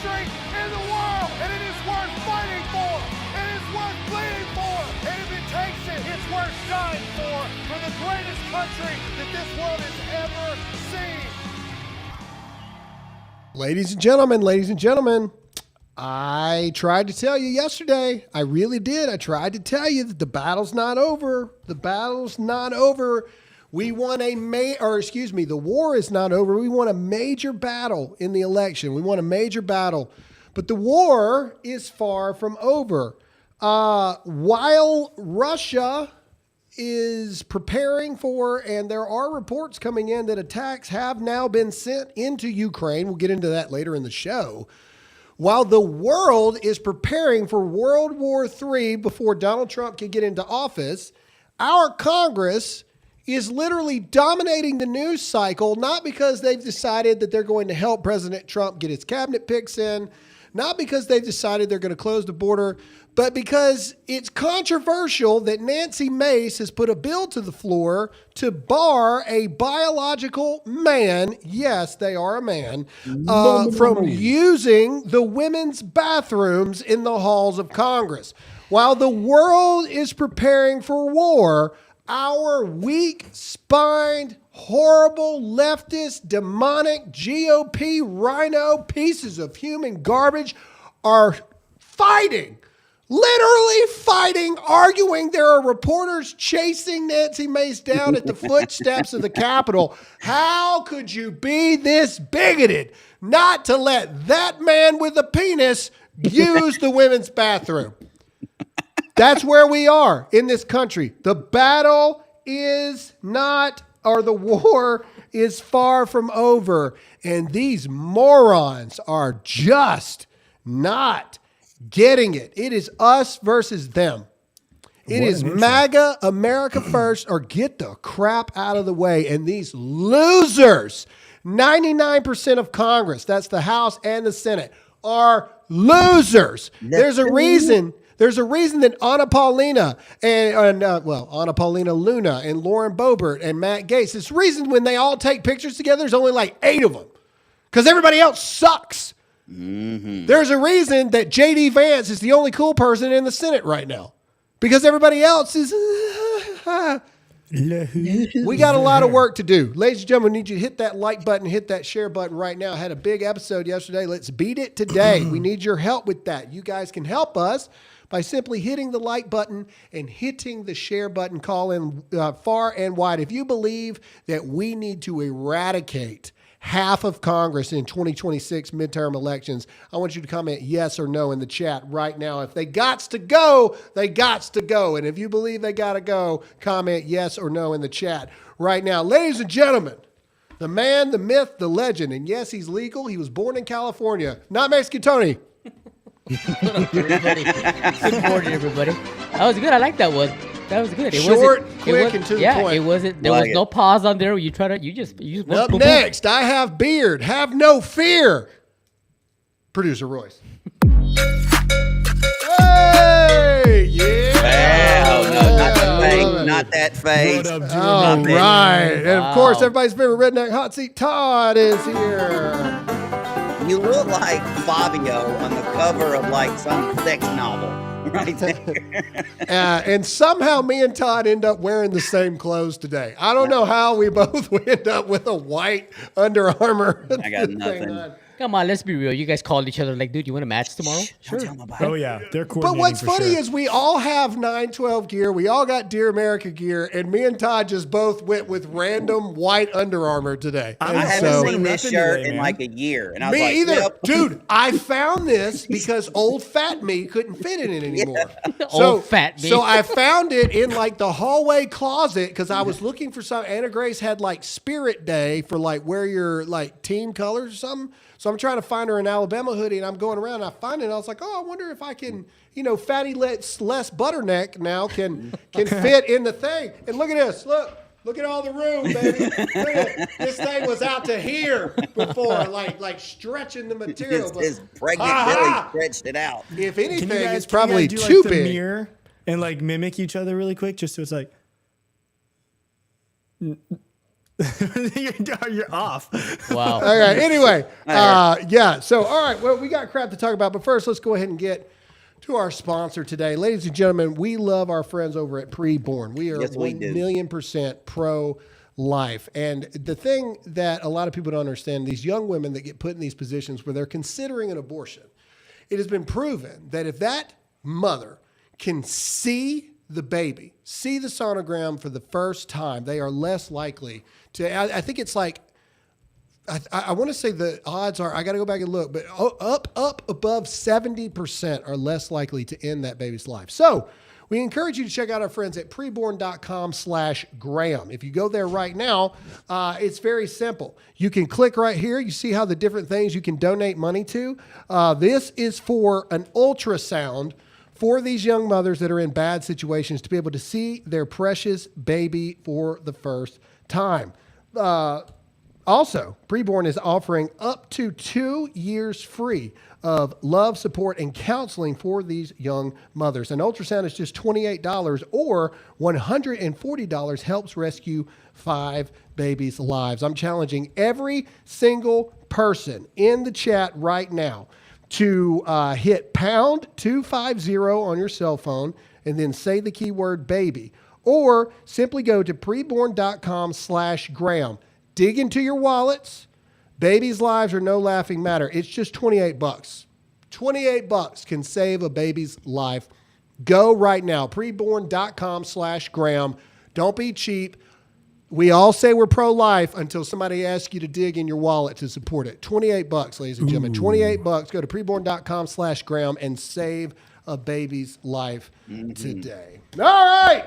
country in the world, and it is worth fighting for. It is worth bleeding for, and if it takes it, it's worth dying for the greatest country that this world has ever seen. Ladies and gentlemen, I tried to tell you yesterday. I really did. I tried to tell you that the battle's not over. The battle's not over. We won the war is not over. We won a major battle in the election. We won a major battle, but the war is far from over. While Russia is preparing for, and there are reports coming in that attacks have now been sent into Ukraine. We'll get into that later in the show. While the world is preparing for World War III before Donald Trump can get into office, our Congress is literally dominating the news cycle, not because they've decided that they're going to help President Trump get his cabinet picks in, not because they've decided they're going to close the border, but because it's controversial that Nancy Mace has put a bill to the floor to bar a biological man, yes, they are a man, from using the women's bathrooms in the halls of Congress. While the world is preparing for war, our weak-spined, horrible, leftist, demonic, GOP, rhino pieces of human garbage are fighting. Literally fighting, arguing. There are reporters chasing Nancy Mace down at the footsteps of the Capitol. How could you be this bigoted not to let that man with a penis use the women's bathroom? That's where we are in this country. The battle is not, or the war is far from over. And these morons are just not getting it. It is us versus them. It is MAGA, America first, or get the crap out of the way. And these losers, 99% of Congress, that's the House and the Senate, are losers. There's a reason that Anna Paulina Anna Paulina Luna and Lauren Boebert and Matt Gaetz, it's the reason when they all take pictures together, there's only like 8 of them because everybody else sucks. Mm-hmm. There's a reason that J.D. Vance is the only cool person in the Senate right now because everybody else is. We got a lot of work to do. Ladies and gentlemen, we need you to hit that like button, hit that share button right now. I had a big episode yesterday. Let's beat it today. We need your help with that. You guys can help us by simply hitting the like button and hitting the share button, call in far and wide. If you believe that we need to eradicate half of Congress in 2026 midterm elections, I want you to comment yes or no in the chat right now. If they gots to go, they gots to go. And if you believe they got to go, comment yes or no in the chat right now. Ladies and gentlemen, the man, the myth, the legend, and yes, he's legal. He was born in California. Not Mexican Tony. What up, everybody? Good morning, everybody. That was good. I like that one. That was good. Short, quick, and to the point. Yeah, it wasn't. There was no pause on there. You just. Up next, I have beard. Have no fear. Producer Royce. Hey, yeah. Wow, no, not that face. Not that face. All right. And of course, everybody's favorite redneck hot seat, Todd, is here. You look like Fabio on the cover of like some sex novel right there. And somehow me and Todd end up wearing the same clothes today. I don't know how we both end up with a white Under Armour. I got nothing. Come on, let's be real. You guys called each other like, dude, you want a match tomorrow? Sure. Oh, yeah. They're coordinating. But what's funny is we all have 912 gear. We all got Dear America gear. And me and Todd just both went with random white Under Armour today. I haven't seen this shirt in like a year. And I was me either. Yep. Dude, I found this because old fat me couldn't fit in it anymore. Yeah. Old fat me. So I found it in like the hallway closet because I was looking for some. Anna Grace had like Spirit Day for like wear your like team colors or something. So I'm trying to find her an Alabama hoodie, and I'm going around, and I find it, and I was like, oh, I wonder if I can, fatty less butterneck now can fit in the thing. And look at this. Look at all the room, baby. This thing was out to here before, like stretching the material. His pregnant Billy stretched it out. If anything, it's probably too big. Mirror and like mimic each other really quick, just so it's like. You're off. Wow. All right. Anyway, yeah. So, all right. Well, we got crap to talk about, but first, let's go ahead and get to our sponsor today. Ladies and gentlemen, we love our friends over at Preborn. We are Yes, we 1,000,000% pro-life. And the thing that a lot of people don't understand, these young women that get put in these positions where they're considering an abortion, it has been proven that if that mother can see the baby, see the sonogram for the first time, they are less likely to, I think it's like, I want to say the odds are, I got to go back and look, but up above 70% are less likely to end that baby's life. So we encourage you to check out our friends at preborn.com/Graham. If you go there right now, it's very simple. You can click right here. You see how the different things you can donate money to. This is for an ultrasound for these young mothers that are in bad situations to be able to see their precious baby for the first time. Also, Preborn is offering up to 2 years free of love, support, and counseling for these young mothers. An ultrasound is just $28 or $140 helps rescue 5 babies' lives. I'm challenging every single person in the chat right now to hit pound 250 on your cell phone and then say the keyword baby, or simply go to preborn.com/Graham. Dig into your wallets. Babies' lives are no laughing matter. It's just $28. $28 can save a baby's life. Go right now. Preborn.com/Graham. Don't be cheap. We all say we're pro-life until somebody asks you to dig in your wallet to support it. $28, ladies and gentlemen. $28. Go to preborn.com/Graham and save a baby's life today. All right.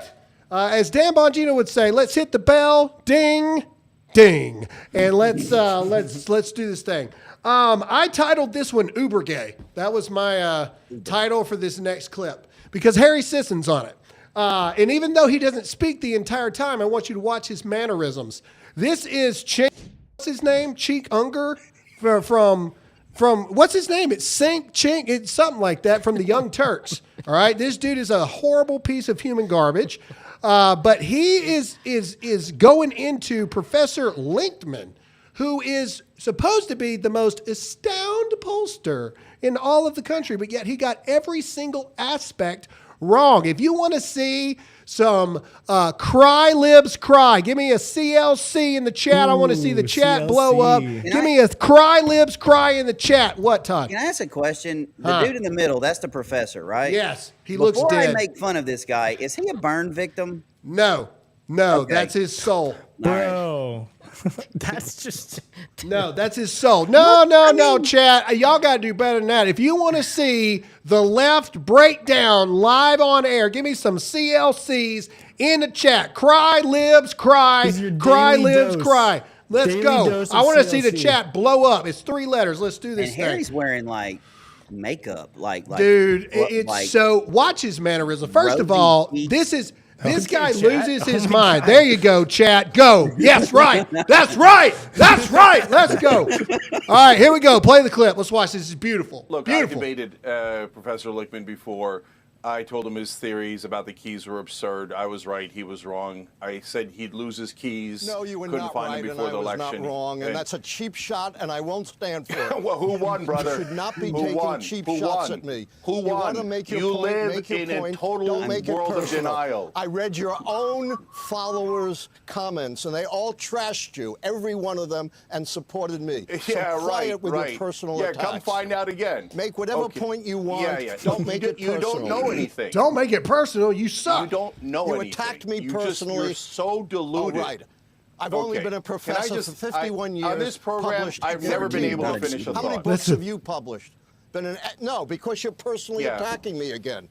As Dan Bongino would say, let's hit the bell. Ding. Ding. And let's do this thing. I titled this one Uber Gay. That was my title for this next clip because Harry Sisson's on it. And even though he doesn't speak the entire time, I want you to watch his mannerisms. This is what's his name? Cheek Unger from what's his name? It's Chink. It's something like that from the Young Turks. All right. This dude is a horrible piece of human garbage. But he is going into Professor Linkman, who is supposed to be the most astounding pollster in all of the country, but yet he got every single aspect wrong. If you want to see some cry libs cry, give me a CLC in the chat. I want to see the chat CLC. blow up. Give me a cry libs cry in the chat. What, Todd? Can I ask a question? The dude in the middle, that's the professor, right? Yes, he looks Before dead. I make fun of this guy, is he a burn victim? No, Okay. that's his soul. Bro, that's just... No, that's his soul. No, chat. Y'all got to do better than that. If you want to see the left breakdown live on air, give me some CLCs in the chat. Cry, libs, cry. He's your Cry, daily libs, dose. cry. Let's Daily go. dose of I want to see the CLC. chat blow up. It's 3 letters. Let's do this And thing. Harry's wearing like makeup, like Dude, what, it's like, so. Watch his mannerism. First of rosy all, cheeks. this guy chat. loses his Oh my mind. God. There you go, chat. Go. Yes, right. That's right. That's right. Let's go. All right, here we go. Play the clip. Let's watch. This is beautiful. Look, beautiful. I debated Professor Lichtman before. I told him his theories about the keys were absurd. I was right. He was wrong. I said he'd lose his keys. No, you were Couldn't not find right, them and before I the was election. not wrong, and that's a cheap shot, and I won't stand for it. Well, who won, brother? You should not be Who taking won? cheap Who shots won? at me. Who You won? want to make your You point, live make your in a point. total Don't make world it of personal. denial. I read your own followers' comments, and they all trashed you, every one of them, and supported me. Yeah, so right. quiet with right. your personal yeah, attacks. come find out again. Make whatever Okay. point you want. Yeah. Don't You make do- it You personal. don't know anything. Don't make it personal. You suck. You don't know You anything. attacked me You personally. You're so deluded. All right. I've only Okay. been a Can I professor just- for 51 years. On this program, published I've never been 13 able to books. finish a How many thought. books have you published? No, because you're personally Yeah. attacking me again.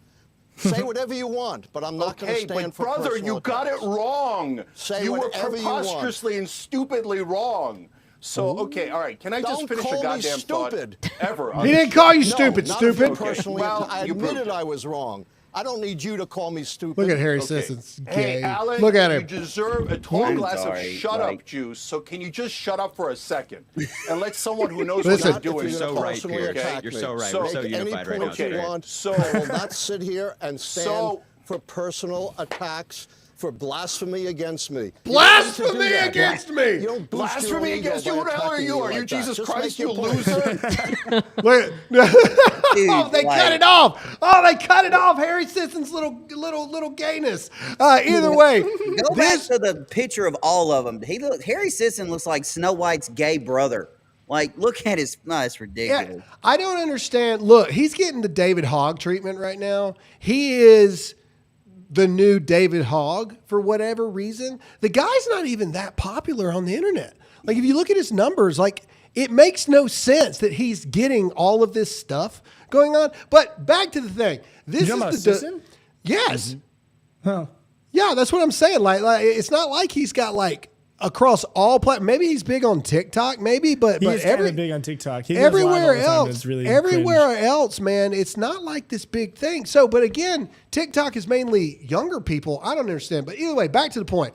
Say whatever you want, but I'm not going to Okay, stand but for brother, personal you got it attacks. wrong. Say You were whatever you want. preposterously and stupidly wrong. So, okay, all right. Can I just Don't finish call a me goddamn stupid. thought ever? on He this didn't call you No, stupid, not if you stupid. personally Well, I you proved admitted it. I was wrong. I don't need you to call me stupid. Look at Harry Okay. Sisson's Hey, gay. Alan, Look at you him. deserve a tall I'm glass sorry, of shut like- up juice. So can you just shut up for a second and let someone who knows Listen. what they're doing If you're so gonna right, personally Pierce. attack You're me. so right. So- We're so Make any unified right now point you today. want. So- I will not sit here and stand So- for personal attacks for blasphemy against me. Blasphemy against me. You don't boost your Blasphemy own ego against you? by Who the hell are attacking you? me Are you like that. Jesus Just Christ, make you your point. loser? Oh, they cut it off. Oh, they cut it off. Harry Sisson's little gayness. Either way, Go back to the picture of all of them. Harry Sisson looks like Snow White's gay brother. Like, look at his. No, it's ridiculous. Yeah, I don't understand. Look, he's getting the David Hogg treatment right now. He is the new David Hogg for whatever reason. The guy's not even that popular on the internet. Like, if you look at his numbers, like, it makes no sense that he's getting all of this stuff going on. But back to the thing. This You know is about the Sisson? yes. Huh. Yeah, that's what I'm saying. Like it's not like he's got like across all platforms. Maybe he's big on TikTok, maybe, but He's kind every of big on TikTok. He goes live all everywhere the time, and else, it's really everywhere cringe. else, man, it's not like this big thing. So, but again, TikTok is mainly younger people. I don't understand. But either way, back to the point.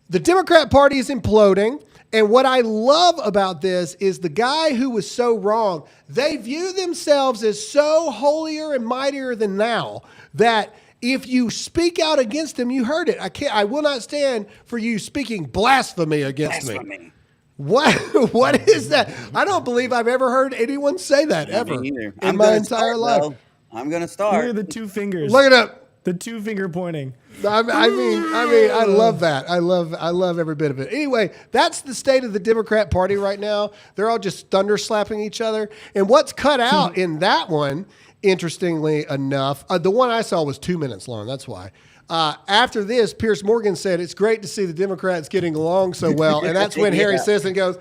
The Democrat Party is imploding. And what I love about this is the guy who was so wrong, they view themselves as so holier and mightier than thou that if you speak out against him, you heard it. I will not stand for you speaking blasphemy against me. What is that? I don't believe I've ever heard anyone say that ever Me neither. in my entire life. Though. I'm gonna Look start. at the two fingers. Look it up. The two finger pointing. I mean, I love that. I love every bit of it. Anyway, that's the state of the Democrat Party right now. They're all just thunder slapping each other. And what's cut out in that one, interestingly enough, the one I saw was 2 minutes long. That's why. After this, Piers Morgan said, "It's great to see the Democrats getting along so well." And that's when Harry Sisson goes,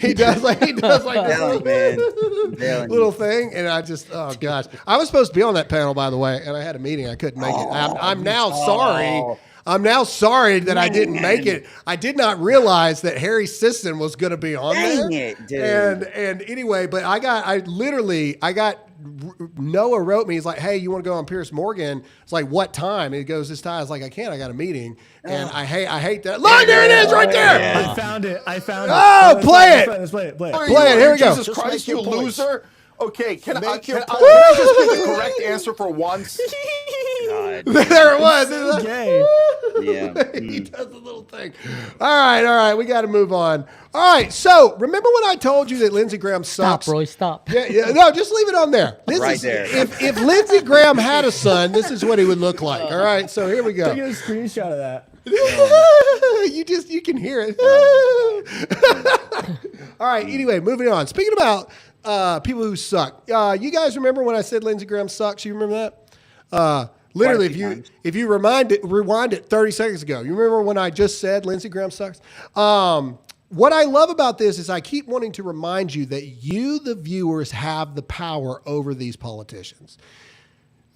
he does like this little thing. And I just, oh gosh, I was supposed to be on that panel, by the way, and I had a meeting. I couldn't make it. I'm now sorry. I'm now sorry that I didn't make it. I did not realize that Harry Sisson was going to be on there. It, dude. And anyway, but I got Noah wrote me. He's like, "Hey, you want to go on Piers Morgan?" It's like, "What time?" And he goes, "This time." I was like, "I can't. I got a meeting." And I hate that. Look, there it is, right there. I found it. Oh, play it. Let's play it. Play it. Here we go. Jesus Christ, you loser. Okay, can I Make your just point. get the correct answer for once? God. There it was. Gay. Yeah. He does the little thing. All right. We got to move on. All right. So remember when I told you that Lindsey Graham sucks? Stop, Roy, stop. Yeah. No, just leave it on there. This Right is, there. If Lindsey Graham had a son, this is what he would look like. All right. So here we go. Take a screenshot of that. You can hear it. All right. Anyway, moving on. Speaking about people who suck. You guys remember when I said Lindsey Graham sucks? You remember that? Literally, if you rewind it 30 seconds ago, you remember when I just said Lindsey Graham sucks? What I love about this is I keep wanting to remind you that you, the viewers, have the power over these politicians.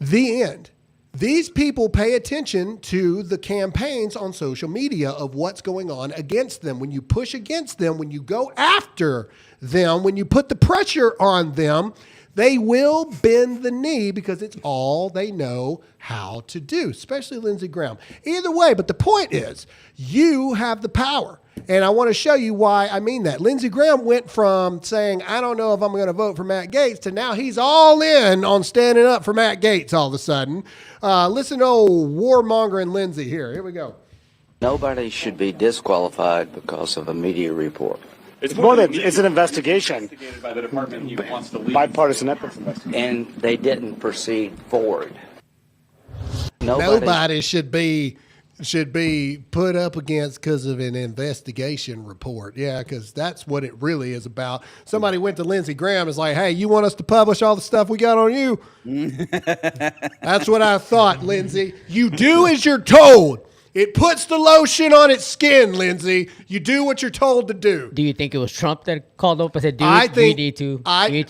The end. These people pay attention to the campaigns on social media of what's going on against them. When you push against them, when you go after them, when you put the pressure on them, they will bend the knee because it's all they know how to do, especially Lindsey Graham. Either way, but the point is, you have the power. And I want to show you why I mean that. Lindsey Graham went from saying, "I don't know if I'm going to vote for Matt Gaetz," to now he's all in on standing up for Matt Gaetz all of a sudden. Listen to old warmongering Lindsey here. Here we go. Nobody should be disqualified because of a media report. It's more than it's an investigation. By the department he wants to leave. Bipartisan ethics investigation. And they didn't proceed forward. Nobody should be put up against because of an investigation report. Yeah, because that's what it really is about. Somebody went to Lindsey Graham and was like, "Hey, you want us to publish all the stuff we got on you?" That's what I thought, Lindsey. You do as you're told. It puts the lotion on its skin, Lindsey. You do what you're told to do. Do you think it was Trump that called up and said, "Dude, I think we need to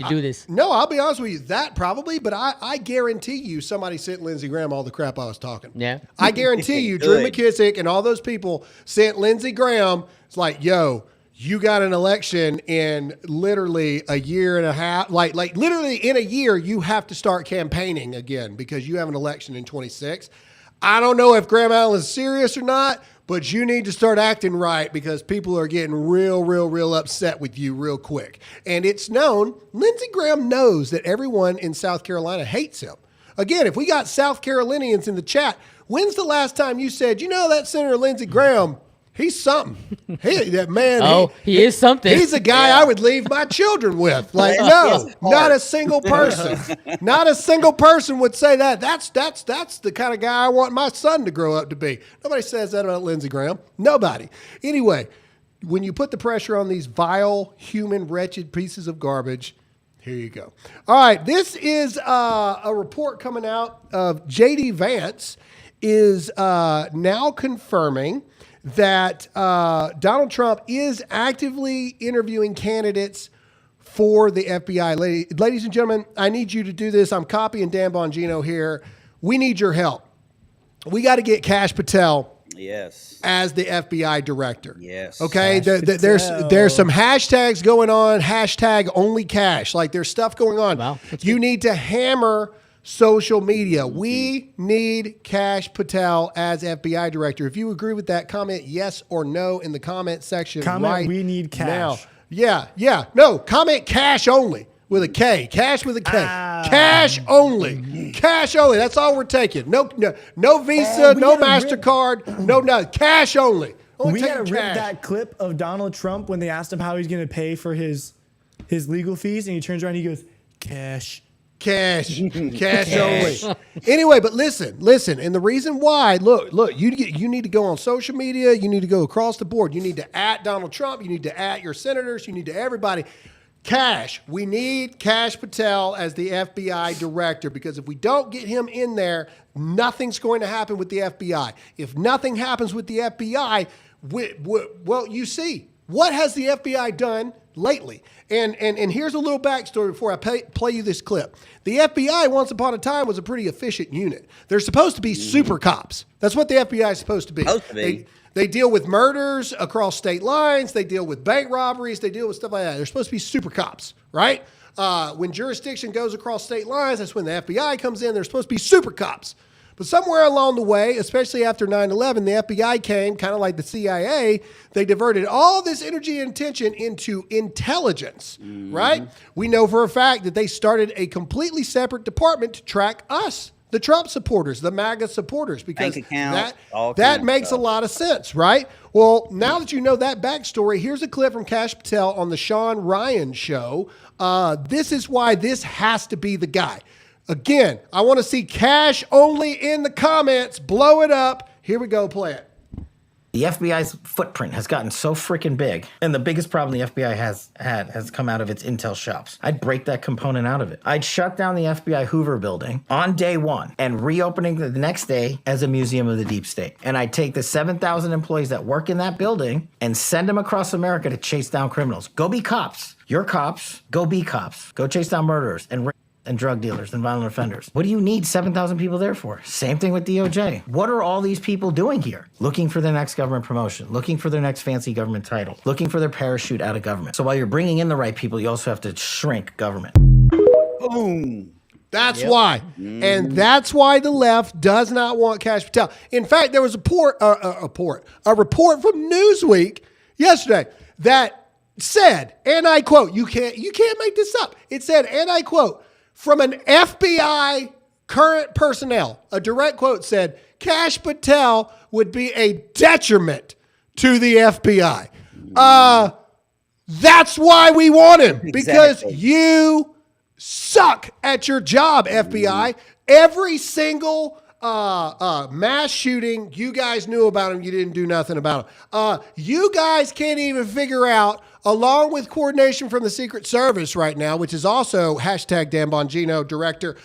do this"? No, I'll be honest with you. That probably, but I guarantee you somebody sent Lindsey Graham all the crap I was talking. Yeah. I guarantee you Drew McKissick and all those people sent Lindsey Graham. It's like, "Yo, you got an election in literally a year and a half. Like literally in a year, you have to start campaigning again because you have an election in 26. I don't know if Graham Allen is serious or not, but you need to start acting right because people are getting real upset with you real quick." And it's known, Lindsey Graham knows that everyone in South Carolina hates him. Again, if we got South Carolinians in the chat, When's the last time you said, that Senator Lindsey Graham, he's something. That man. He is something. He's a guy I would leave my children with. Like, no, not a single person. Not a single person would say that. That's the kind of guy I want my son to grow up to be. Nobody says that about Lindsey Graham. Nobody. Anyway, when you put the pressure on these vile, human, wretched pieces of garbage, here you go. All right, this is a report coming out of J.D. Vance is now confirming that Donald Trump is actively interviewing candidates for the FBI. Ladies and gentlemen, I need you to do this. I'm copying Dan Bongino here. We need your help. We got to get Kash Patel as the FBI director. Yes. Okay. There's some hashtags going on. Hashtag only Kash. Like there's stuff going on. Wow. You need to hammer social media. We need Kash Patel as FBI director. If you agree with that, comment yes or no in the comment section. We need Kash. Now. Yeah. No, comment Kash only with a K. Kash with a K. Cash only. Cash only. That's all we're taking. No Visa, no MasterCard, no. Cash only. We gotta rip that clip of Donald Trump when they asked him how he's gonna pay for his legal fees, and he turns around and he goes, Cash only. Anyway, but listen, and the reason why, look, you need to go on social media, you need to go across the board. You need to @ Donald Trump, you need to @ your senators, you need to everybody. Kash, we need Kash Patel as the FBI director, because if we don't get him in there, nothing's going to happen with the FBI. If nothing happens with the FBI, well, you see, what has the FBI done lately? And here's a little backstory before I play you this clip. The FBI, once upon a time, was a pretty efficient unit. They're supposed to be super cops. That's what the FBI is supposed to be. They deal with murders across state lines. They deal with bank robberies. They deal with stuff like that. They're supposed to be super cops, right? When jurisdiction goes across state lines, that's when the FBI comes in. They're supposed to be super cops. But somewhere along the way, especially after 9/11, the FBI came, kind of like the CIA. They diverted all this energy and attention into intelligence, right? We know for a fact that they started a completely separate department to track us, the Trump supporters, the MAGA supporters, because that makes a lot of sense, right? Well, now that you know that backstory, here's a clip from Kash Patel on the Sean Ryan show. This is why this has to be the guy. Again, I want to see Kash only in the comments. Blow it up. Here we go. Play it. The FBI's footprint has gotten so freaking big, and the biggest problem the FBI has come out of its intel shops. I'd break that component out of it. I'd shut down the FBI Hoover building on day one and reopening the next day as a museum of the deep state. And I'd take the 7,000 employees that work in that building and send them across America to chase down criminals. Go be cops. You're cops. Go be cops. Go chase down murderers and drug dealers and violent offenders. What do you need 7,000 people there for? Same thing with DOJ. What are all these people doing here? Looking for their next government promotion, looking for their next fancy government title, looking for their parachute out of government. So while you're bringing in the right people, you also have to shrink government. Boom. That's why. And that's why the left does not want Kash Patel. In fact, there was a report from Newsweek yesterday that said, and I quote, you can't make this up. It said, and I quote, from an FBI current personnel, a direct quote said, Kash Patel would be a detriment to the FBI. That's why we want him, because you suck at your job, FBI. Every single mass shooting, you guys knew about him. You didn't do nothing about him. You guys can't even figure out, along with coordination from the Secret Service right now, which is also hashtag Dan Bongino director,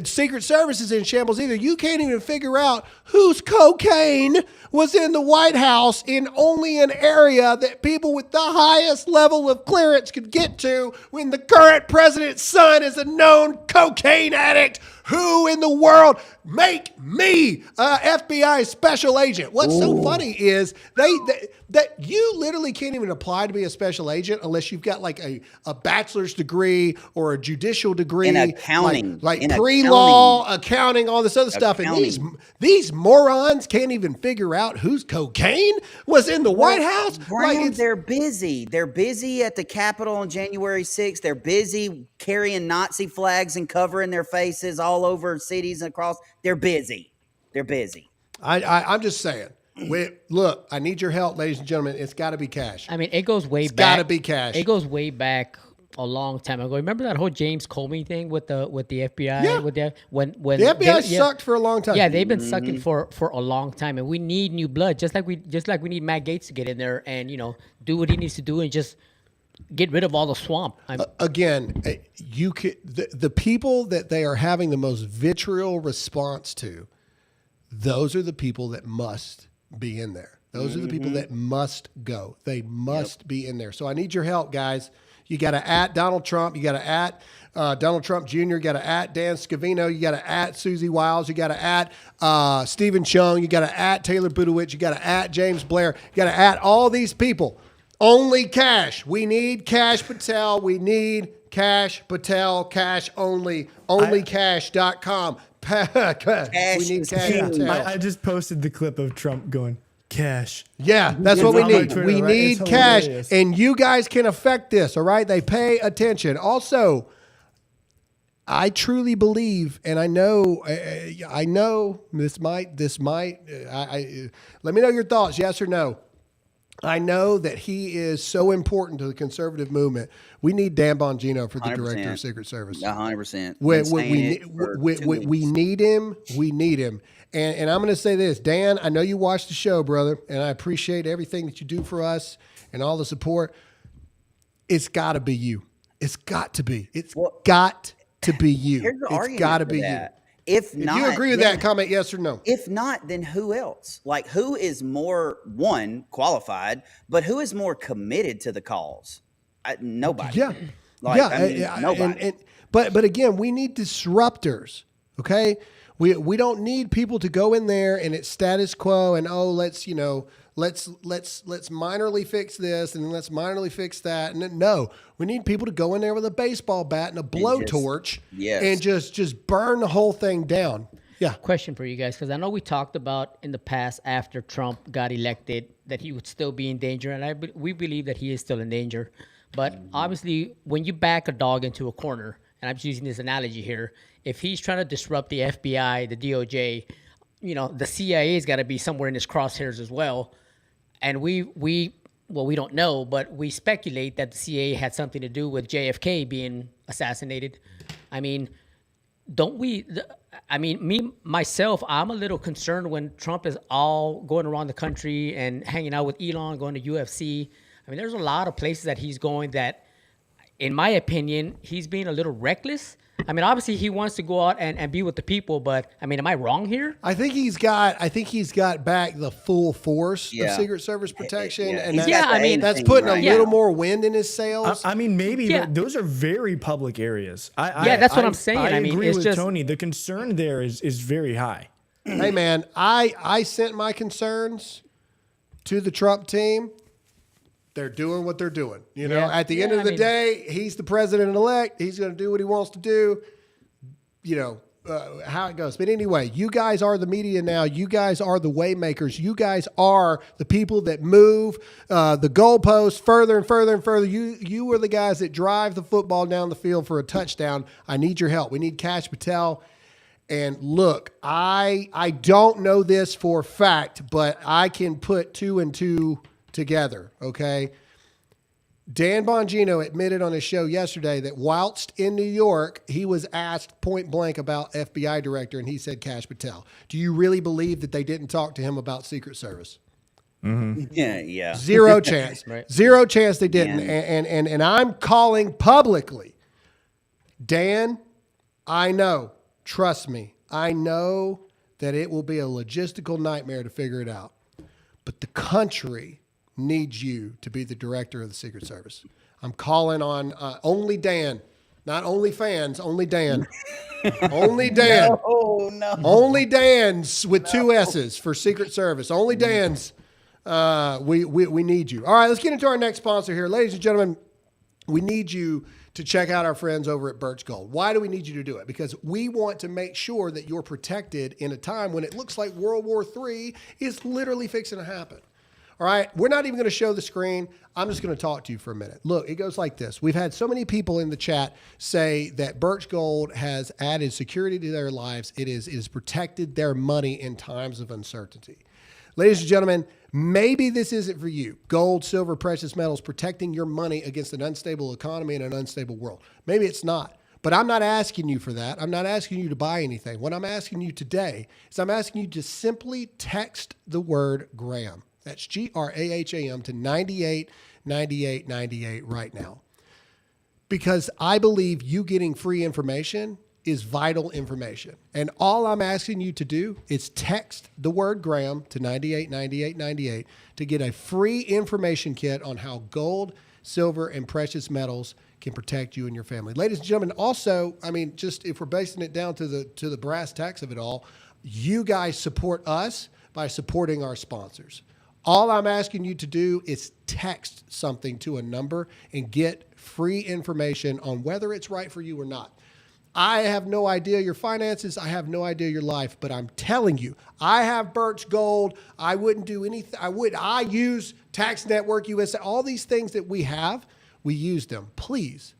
Secret Service is in shambles either. You can't even figure out whose cocaine was in the White House in only an area that people with the highest level of clearance could get to when the current president's son is a known cocaine addict. Who in the world? Make me FBI special agent. What's so funny is that you literally can't even apply to be a special agent unless you've got like a bachelor's degree or a judicial degree in accounting, like pre-law, accounting, all this other stuff. And these morons can't even figure out whose cocaine was in the White House. Brown, they're busy. They're busy at the Capitol on January 6th. They're busy carrying Nazi flags and covering their faces all over cities and across. They're busy. They're busy. I'm just saying. Look, I need your help, ladies and gentlemen. It's got to be cash. I mean, it goes way It's back. got to be cash. It goes way back a long time ago. Remember that whole James Comey thing with the FBI? Yeah. With the when the FBI sucked for a long time. Yeah, they've been sucking for a long time, and we need new blood. Just like we need Matt Gaetz to get in there and do what he needs to do and just get rid of all the swamp. Again, you could the people that they are having the most vitriol response to. Those are the people that must be in there. Those are the people that must go. They must be in there. So I need your help, guys. You got to at Donald Trump. You got to at Donald Trump Jr. You got to at Dan Scavino. You got to at Susie Wiles. You got to at Stephen Chung. You got to at Taylor Budowich. You got to at James Blair. You got to at all these people. Only cash. We need Cash Patel. We need Cash Patel. Cash only. Onlycash.com. We need Cash Patel. I just posted the clip of Trump going, cash. Yeah, that's what we need. We need cash. And you guys can affect this, all right? They pay attention. Also, I truly believe, and I know this might, let me know your thoughts, yes or no. I know that he is so important to the conservative movement. We need Dan Bongino for the 100%. Director of Secret Service. 100%. We need him. We need him. And I'm going to say this, Dan, I know you watch the show, brother, and I appreciate everything that you do for us and all the support. It's got to be you. It's got to be. It's got to be you. Here's the It's argument got to for be that. you. If not, you agree with that comment, yes or no? If not, then who else? Like, who is more, qualified, but who is more committed to the cause? Nobody. Yeah. Nobody. But again, we need disruptors, okay? We don't need people to go in there and it's status quo and let's minorly fix this and then let's minorly fix that. And then, no, we need people to go in there with a baseball bat and a blowtorch and just burn the whole thing down. Yeah. Question for you guys, because I know we talked about in the past after Trump got elected that he would still be in danger, and we believe that he is still in danger. But obviously, when you back a dog into a corner, and I'm just using this analogy here, if he's trying to disrupt the FBI, the DOJ, the CIA's got to be somewhere in his crosshairs as well. And we don't know, but we speculate that the CIA had something to do with JFK being assassinated. I mean, myself, I'm a little concerned when Trump is all going around the country and hanging out with Elon, going to UFC. I mean, there's a lot of places that he's going that, in my opinion, he's being a little reckless. I mean, obviously he wants to go out and be with the people, but I mean, am I wrong here? I think he's got back the full force of Secret Service protection, and that's putting a little more wind in his sails. I mean, maybe those are very public areas. That's what I'm saying. I agree with Tony. The concern there is very high. Hey, man, I sent my concerns to the Trump team. They're doing what they're doing. At the end of the day, he's the president-elect. He's going to do what he wants to do. How it goes. But anyway, you guys are the media now. You guys are the way makers. You guys are the people that move the goalposts further and further and further. You are the guys that drive the football down the field for a touchdown. I need your help. We need Cash Patel. And look, I don't know this for a fact, but I can put two and two together, okay? Dan Bongino admitted on his show yesterday that whilst in New York, he was asked point blank about FBI director, and he said Cash Patel. Do you really believe that they didn't talk to him about Secret Service? Mm-hmm. Yeah. Zero chance. Right. Zero chance they didn't. And I'm calling publicly, Dan, I know, trust me, I know that it will be a logistical nightmare to figure it out. But the country needs you to be the director of the Secret Service. I'm calling on only Dan, not only fans, only Dan. Only Dan. No. Only Dan's with two S's for Secret Service. Only Dan's. We need you. All right, let's get into our next sponsor here. Ladies and gentlemen, we need you to check out our friends over at Birch Gold. Why do we need you to do it? Because we want to make sure that you're protected in a time when it looks like World War III is literally fixing to happen. All right. We're not even going to show the screen. I'm just going to talk to you for a minute. Look, it goes like this. We've had so many people in the chat say that Birch Gold has added security to their lives. It is protected their money in times of uncertainty. Ladies and gentlemen, maybe this isn't for you. Gold, silver, precious metals, protecting your money against an unstable economy and an unstable world. Maybe it's not. But I'm not asking you for that. I'm not asking you to buy anything. What I'm asking you today is I'm asking you to simply text the word Graham. That's Graham to 989898 right now. Because I believe you getting free information is vital information. And all I'm asking you to do is text the word Graham to 989898 to get a free information kit on how gold, silver, and precious metals can protect you and your family. Ladies and gentlemen, also, I mean, just if we're basing it down to the brass tacks of it all, you guys support us by supporting our sponsors. All I'm asking you to do is text something to a number and get free information on whether it's right for you or not. I have no idea your finances. I have no idea your life, but I'm telling you, I have Birch Gold. I wouldn't do anything. I use Tax Network USA, all these things that we have. We use them. Please,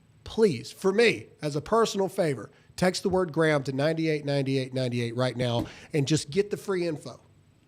for me, as a personal favor, text the word Graham to 989898 right now and just get the free info.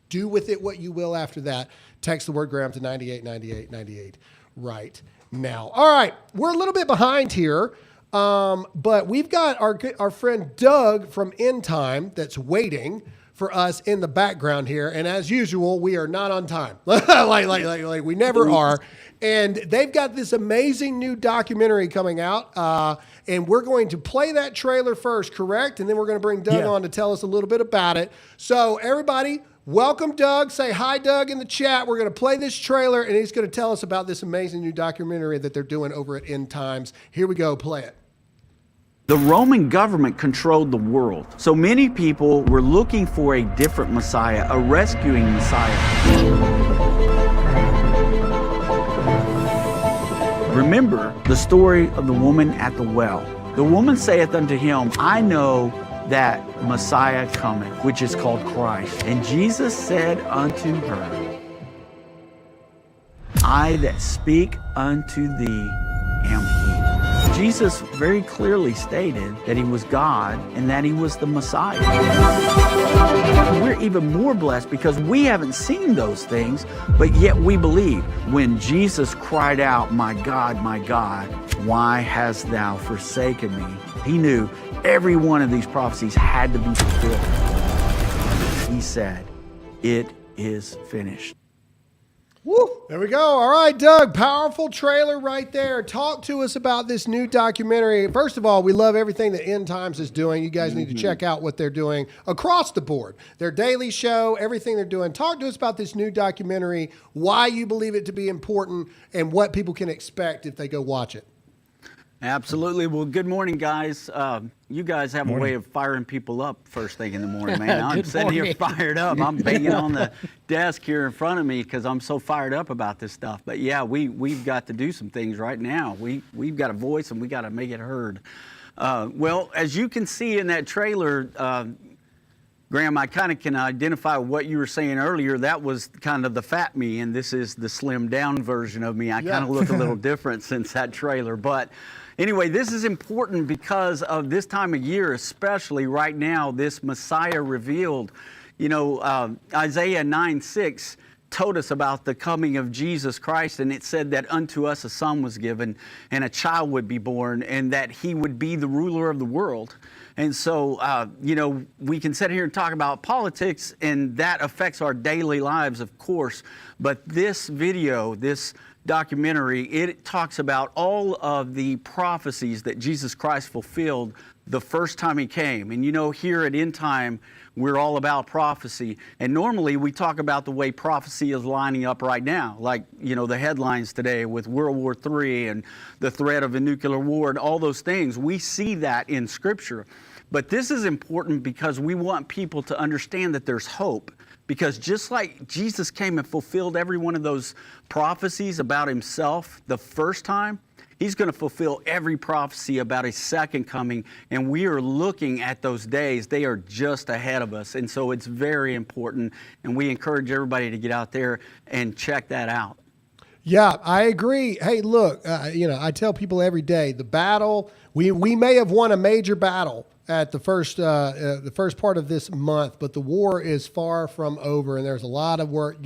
Do with it what you will after that. Text the word Graham to 989898 right now. All right, we're a little bit behind here, but we've got our friend Doug from End Time that's waiting for us in the background here. And as usual, we are not on time. like we never are. And they've got this amazing new documentary coming out. And we're going to play that trailer first, correct? And then we're going to bring Doug on to tell us a little bit about it. So everybody, welcome Doug. Say hi, Doug, in the chat. We're going to play this trailer, and he's going to tell us about this amazing new documentary that they're doing over at End Times. Here we go. Play it. The Roman government controlled the world, so many people were looking for a different Messiah, a rescuing Messiah. Remember the story of the woman at the well. The woman saith unto him, I know that Messiah cometh, which is called Christ. And Jesus said unto her, I that speak unto thee am he. Jesus very clearly stated that he was God and that he was the Messiah. We're even more blessed because we haven't seen those things, but yet we believe. When Jesus cried out, my God, why hast thou forsaken me? He knew every one of these prophecies had to be fulfilled. He said, it is finished. Woo. There we go. All right, Doug, powerful trailer right there. Talk to us about this new documentary. First of all, we love everything that End Times is doing. You guys need to check out what they're doing across the board. Their daily show, everything they're doing. Talk to us about this new documentary, why you believe it to be important, and what people can expect if they go watch it. Absolutely. Well, good morning, guys. You guys have a way of firing people up first thing in the morning, man. I'm sitting here fired up. I'm banging on the desk here in front of me because I'm so fired up about this stuff. But yeah, we've got to do some things right now. We've got a voice and we got to make it heard. Well, as you can see in that trailer, Graham, I kind of can identify what you were saying earlier. That was kind of the fat me, and this is the slimmed down version of me. I kind of look a little different since that trailer. But anyway, this is important because of this time of year, especially right now, this Messiah revealed. You know, Isaiah 9:6 told us about the coming of Jesus Christ, and it said that unto us a son was given, and a child would be born, and that he would be the ruler of the world. And so, you know, we can sit here and talk about politics, and that affects our daily lives, of course. But this video, this documentary, it talks about all of the prophecies that Jesus Christ fulfilled the first time he came. And you know, here at End Time, we're all about prophecy. And normally we talk about the way prophecy is lining up right now, like, you know, the headlines today with World War III and the threat of a nuclear war and all those things. We see that in Scripture. But this is important because we want people to understand that there's hope. Because just like Jesus came and fulfilled every one of those prophecies about himself the first time, He's going to fulfill every prophecy about his second coming, and we are looking at those days. They are just ahead of us, and so it's very important, and we encourage everybody to get out there and check that out. Yeah, I agree. Hey, look, I tell people every day, the battle, we may have won a major battle at the first part of this month, but the war is far from over, and there's a lot of work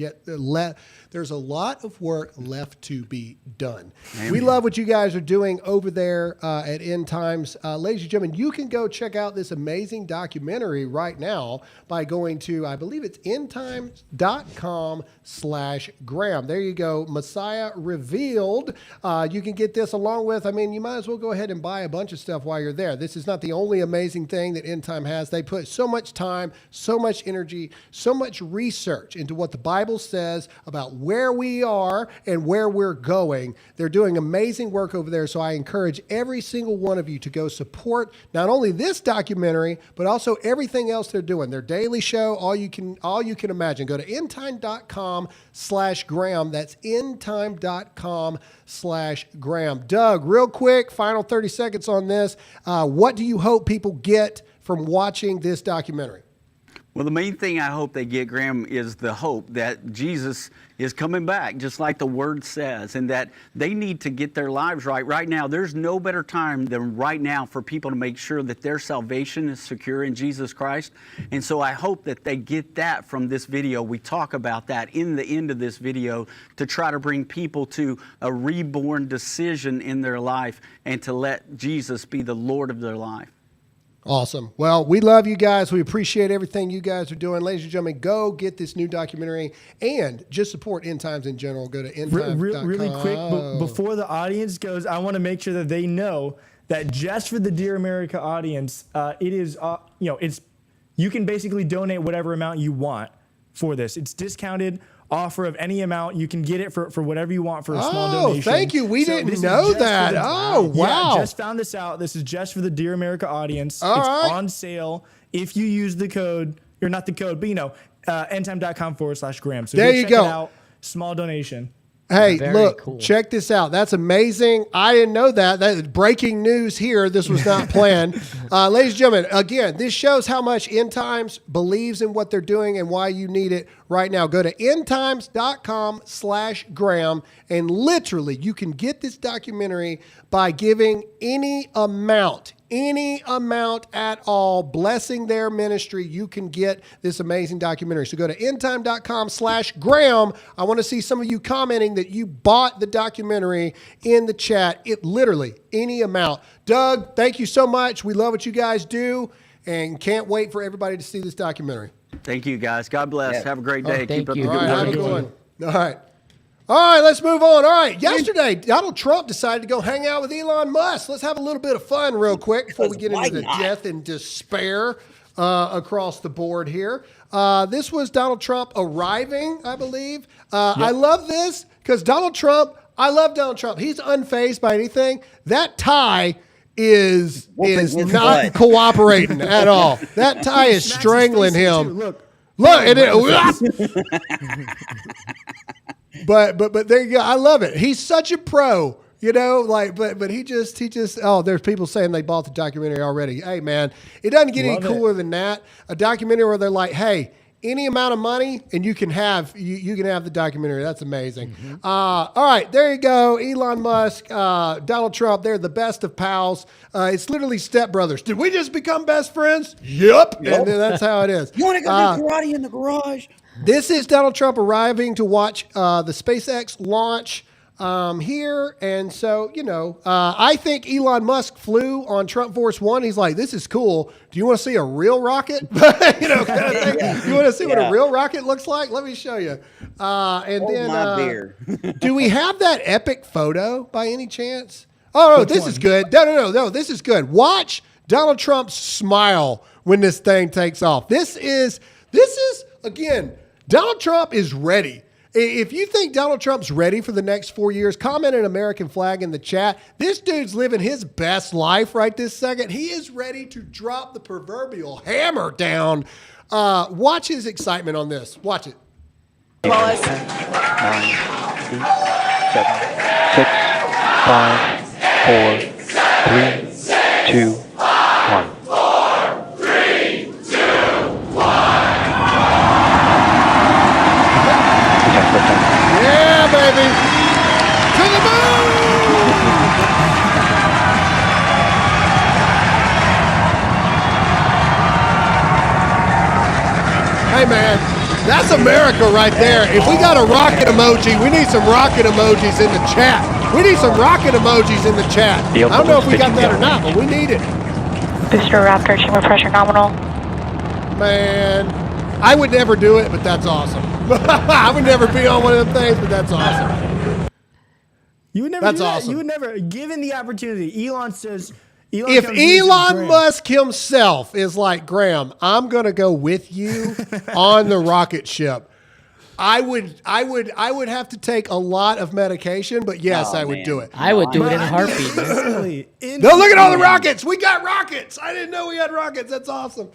There's a lot of work left to be done. Amen. We love what you guys are doing over there at End Times. Ladies and gentlemen, you can go check out this amazing documentary right now by going to, I believe it's endtimes.com/Graham. There you go. Messiah Revealed. You can get this along with, you might as well go ahead and buy a bunch of stuff while you're there. This is not the only amazing thing that End Time has. They put so much time, so much energy, so much research into what the Bible says about where we are and where we're going. They're doing amazing work over there. So I encourage every single one of you to go support not only this documentary, but also everything else they're doing. Their daily show, all you can imagine. Go to endtime.com/Graham. That's endtime.com/Graham. Doug, real quick, final 30 seconds on this. What do you hope people get from watching this documentary? Well, the main thing I hope they get, Graham, is the hope that Jesus is coming back, just like the Word says, and that they need to get their lives right. Right now, there's no better time than right now for people to make sure that their salvation is secure in Jesus Christ. And so I hope that they get that from this video. We talk about that in the end of this video to try to bring people to a reborn decision in their life and to let Jesus be the Lord of their life. Awesome. Well, we love you guys. We appreciate everything you guys are doing. Ladies and gentlemen, go get this new documentary and just support End Times in general. Go to endtimes.com. Really quick, before the audience goes, I want to make sure that they know that just for the Dear America audience, it is, you can basically donate whatever amount you want for this. It's discounted offer of any amount. You can get it for whatever you want for a small donation. Oh, thank you. We didn't know that. Oh, wow. Yeah, just found this out. This is just for the Dear America audience. It's on sale if you use the code, or not the code, but endtime.com/Graham. So there you check go. It out. Small donation. Hey, look, check this out. That's amazing. I didn't know that. That is breaking news here. This was not planned. Ladies and gentlemen, again, this shows how much End Times believes in what they're doing and why you need it right now. Go to endtimes.com/Graham, and literally you can get this documentary by giving any amount at all, blessing their ministry. You can get this amazing documentary. So go to endtime.com/Graham. I want to see some of you commenting that you bought the documentary in the chat. It literally any amount. Doug, thank you so much. We love what you guys do and can't wait for everybody to see this documentary. Thank you, guys. God bless. Have a great day. Keep up the good work. Have a good one. All right. All right, let's move on. All right, yesterday, Donald Trump decided to go hang out with Elon Musk. Let's have a little bit of fun real quick before we get into the death and despair across the board here. This was Donald Trump arriving, I believe. I love this because I love Donald Trump. He's unfazed by anything. That tie is not cooperating at all. That tie is strangling him. Look, and But there you go. I love it. He's such a pro, but he just, there's people saying they bought the documentary already. Hey man, it doesn't get any cooler than that. A documentary where they're like, hey, any amount of money and you can have the documentary. That's amazing. Mm-hmm. All right, there you go. Elon Musk, Donald Trump, they're the best of pals. It's literally stepbrothers. Did we just become best friends? Yep. And then that's how it is. You want to go do karate in the garage? This is Donald Trump arriving to watch the SpaceX launch here. And so, I think Elon Musk flew on Trump Force One. He's like, this is cool. Do you want to see a real rocket? Kind of thing. You want to see what a real rocket looks like? Let me show you. Do we have that epic photo by any chance? Oh, no, this is good. No, this is good. Watch Donald Trump's smile when this thing takes off. This is again, Donald Trump is ready. If you think Donald Trump's ready for the next 4 years, comment an American flag in the chat. This dude's living his best life right this second. He is ready to drop the proverbial hammer down. Watch his excitement on this. Watch it. 10, 9, 8, 7, 6, 5, 4, 3, 2, 1. Yeah, baby. To the moon. Hey, man, that's America right there. If we got a rocket emoji, we need some rocket emojis in the chat. We need some rocket emojis in the chat. I don't know if we got that or not, but we need it. Booster Raptor, chamber pressure nominal. Man, I would never do it, but that's awesome. I would never be on one of them things, but that's awesome. You would never That's do that. awesome. You would never, given the opportunity, Elon says, If Elon Musk himself is like, Graham, I'm going to go with you on the rocket ship, I would have to take a lot of medication, but yes, I would do it. I would do it in a heartbeat. Man. No, look at all the rockets. We got rockets. I didn't know we had rockets. That's awesome.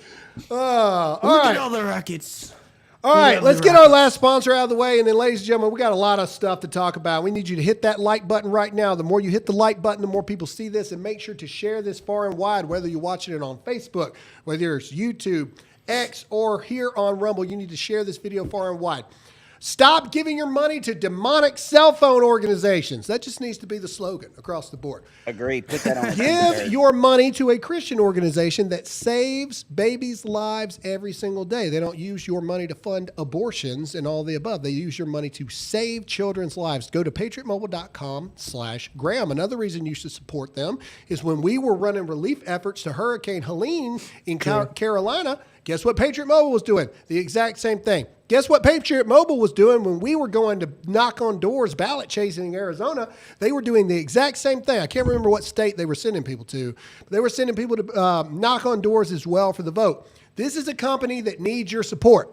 All Look right. at all the rockets. All right, let's get our last sponsor out of the way. And then, ladies and gentlemen, we got a lot of stuff to talk about. We need you to hit that like button right now. The more you hit the like button, the more people see this. And make sure to share this far and wide, whether you're watching it on Facebook, whether it's YouTube, X, or here on Rumble. You need to share this video far and wide. Stop giving your money to demonic cell phone organizations. That just needs to be the slogan across the board. Agreed. Put that on. Give your money to a Christian organization that saves babies' lives every single day. They don't use your money to fund abortions and all the above. They use your money to save children's lives. Go to patriotmobile.com/Graham. Another reason you should support them is when we were running relief efforts to Hurricane Helene in Carolina, guess what Patriot Mobile was doing? The exact same thing. Guess what Patriot Mobile was doing when we were going to knock on doors, ballot chasing in Arizona? They were doing the exact same thing. I can't remember what state they were sending people to, but they were sending people to knock on doors as well for the vote. This is a company that needs your support.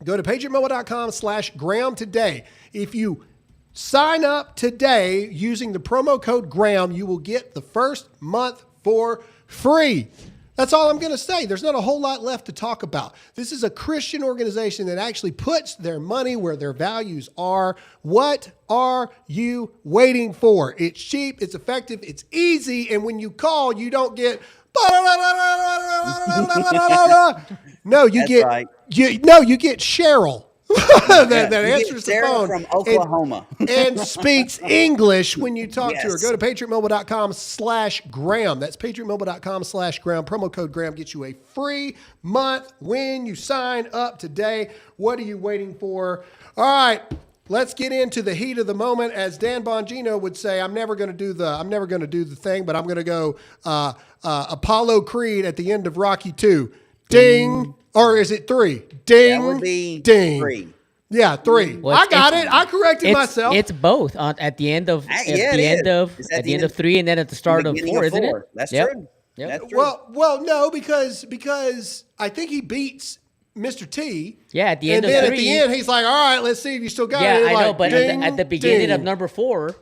Go to patriotmobile.com/Graham today. If you sign up today using the promo code Graham, you will get the first month for free. That's all I'm going to say. There's not a whole lot left to talk about. This is a Christian organization that actually puts their money where their values are. What are you waiting for? It's cheap, it's effective, it's easy, and when you call, you don't get no, you get you get Cheryl. that answers the phone from Oklahoma and speaks English when you talk to her. Go to patriotmobile.com/Graham. That's patriotmobile.com/Graham. Promo code Graham gets you a free month when you sign up today. What are you waiting for? All right, let's get into the heat of the moment. As Dan Bongino would say, I'm never going to do the thing, but I'm going to go Apollo Creed at the end of Rocky 2. Ding. Or is it 3? Ding, that would be ding. 3. Yeah, 3. Well, I got it. I corrected myself. It's both at the end of at the end of 3, and then at the start of 4, isn't it? That's true. Yep. That's true. Well, no, because I think he beats Mr. T. Yeah, at the end and of 3. And then at the end, he's like, "All right, let's see if you still got it." Yeah, I know, like, but ding, at the beginning ding. of number 4,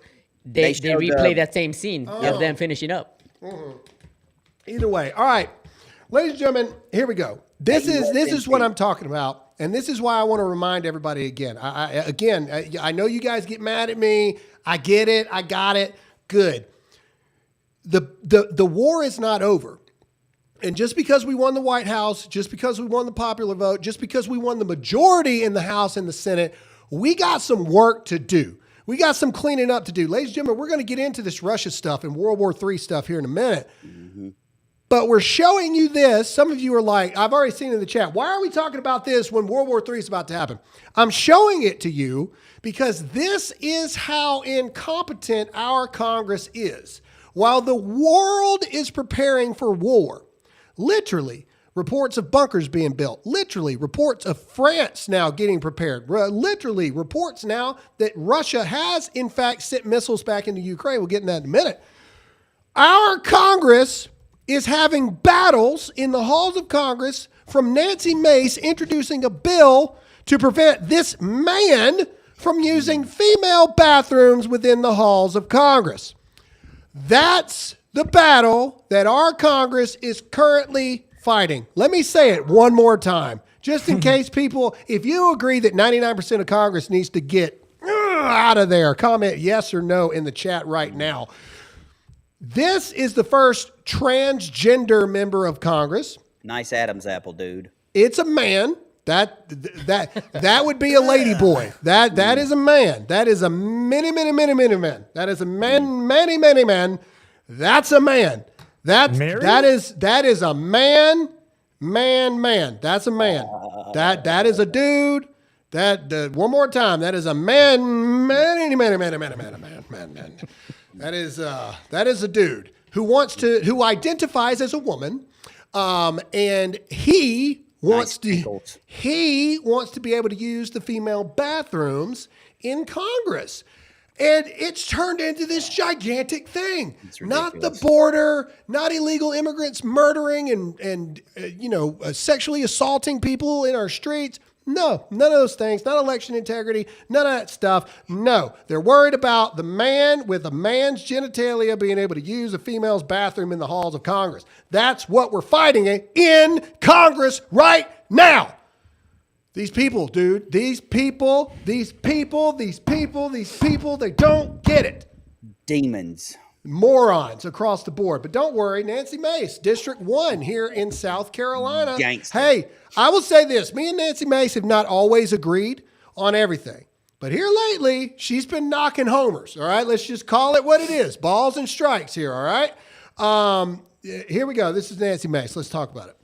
they replay that same scene of them finishing up. Mm-hmm. Either way, all right, ladies and gentlemen, here we go. This is what I'm talking about, and this is why I want to remind everybody again. I know you guys get mad at me. I get it. I got it. Good. The war is not over. And just because we won the White House, just because we won the popular vote, just because we won the majority in the House and the Senate, we got some work to do. We got some cleaning up to do. Ladies and gentlemen, we're going to get into this Russia stuff and World War III stuff here in a minute. Mm-hmm. But we're showing you this. Some of you are like, I've already seen in the chat, why are we talking about this when World War III is about to happen? I'm showing it to you because this is how incompetent our Congress is. While the world is preparing for war, literally, reports of bunkers being built, literally, reports of France now getting prepared, literally, reports now that Russia has, in fact, sent missiles back into Ukraine. We'll get in that in a minute. Our Congress is having battles in the halls of Congress from Nancy Mace introducing a bill to prevent this man from using female bathrooms within the halls of Congress. That's the battle that our Congress is currently fighting. Let me say it one more time, just in case people, if you agree that 99% of Congress needs to get out of there, comment yes or no in the chat right now. This is the first transgender member of Congress. Nice Adam's apple, dude. It's a man. That would be a lady boy. That is a man. That is a many man. That is a man, many man. That's a man. That is a man. That's a man. That is a dude. One more time. That is a man. That is a dude who identifies as a woman, and he wants to be able to use the female bathrooms in Congress. And it's turned into this gigantic thing. Not the border, not illegal immigrants murdering and sexually assaulting people in our streets. No, none of those things. Not election integrity, none of that stuff. No, they're worried about the man with a man's genitalia being able to use a female's bathroom in the halls of Congress. That's what we're fighting in Congress right now. These people, dude, these people, they don't get it. Demons. Morons across the board. But don't worry, Nancy Mace, District 1 here in South Carolina. Gangster. Hey, I will say this. Me and Nancy Mace have not always agreed on everything. But here lately, she's been knocking homers, all right? Let's just call it what it is. Balls and strikes here, all right? Here we go. This is Nancy Mace. Let's talk about it.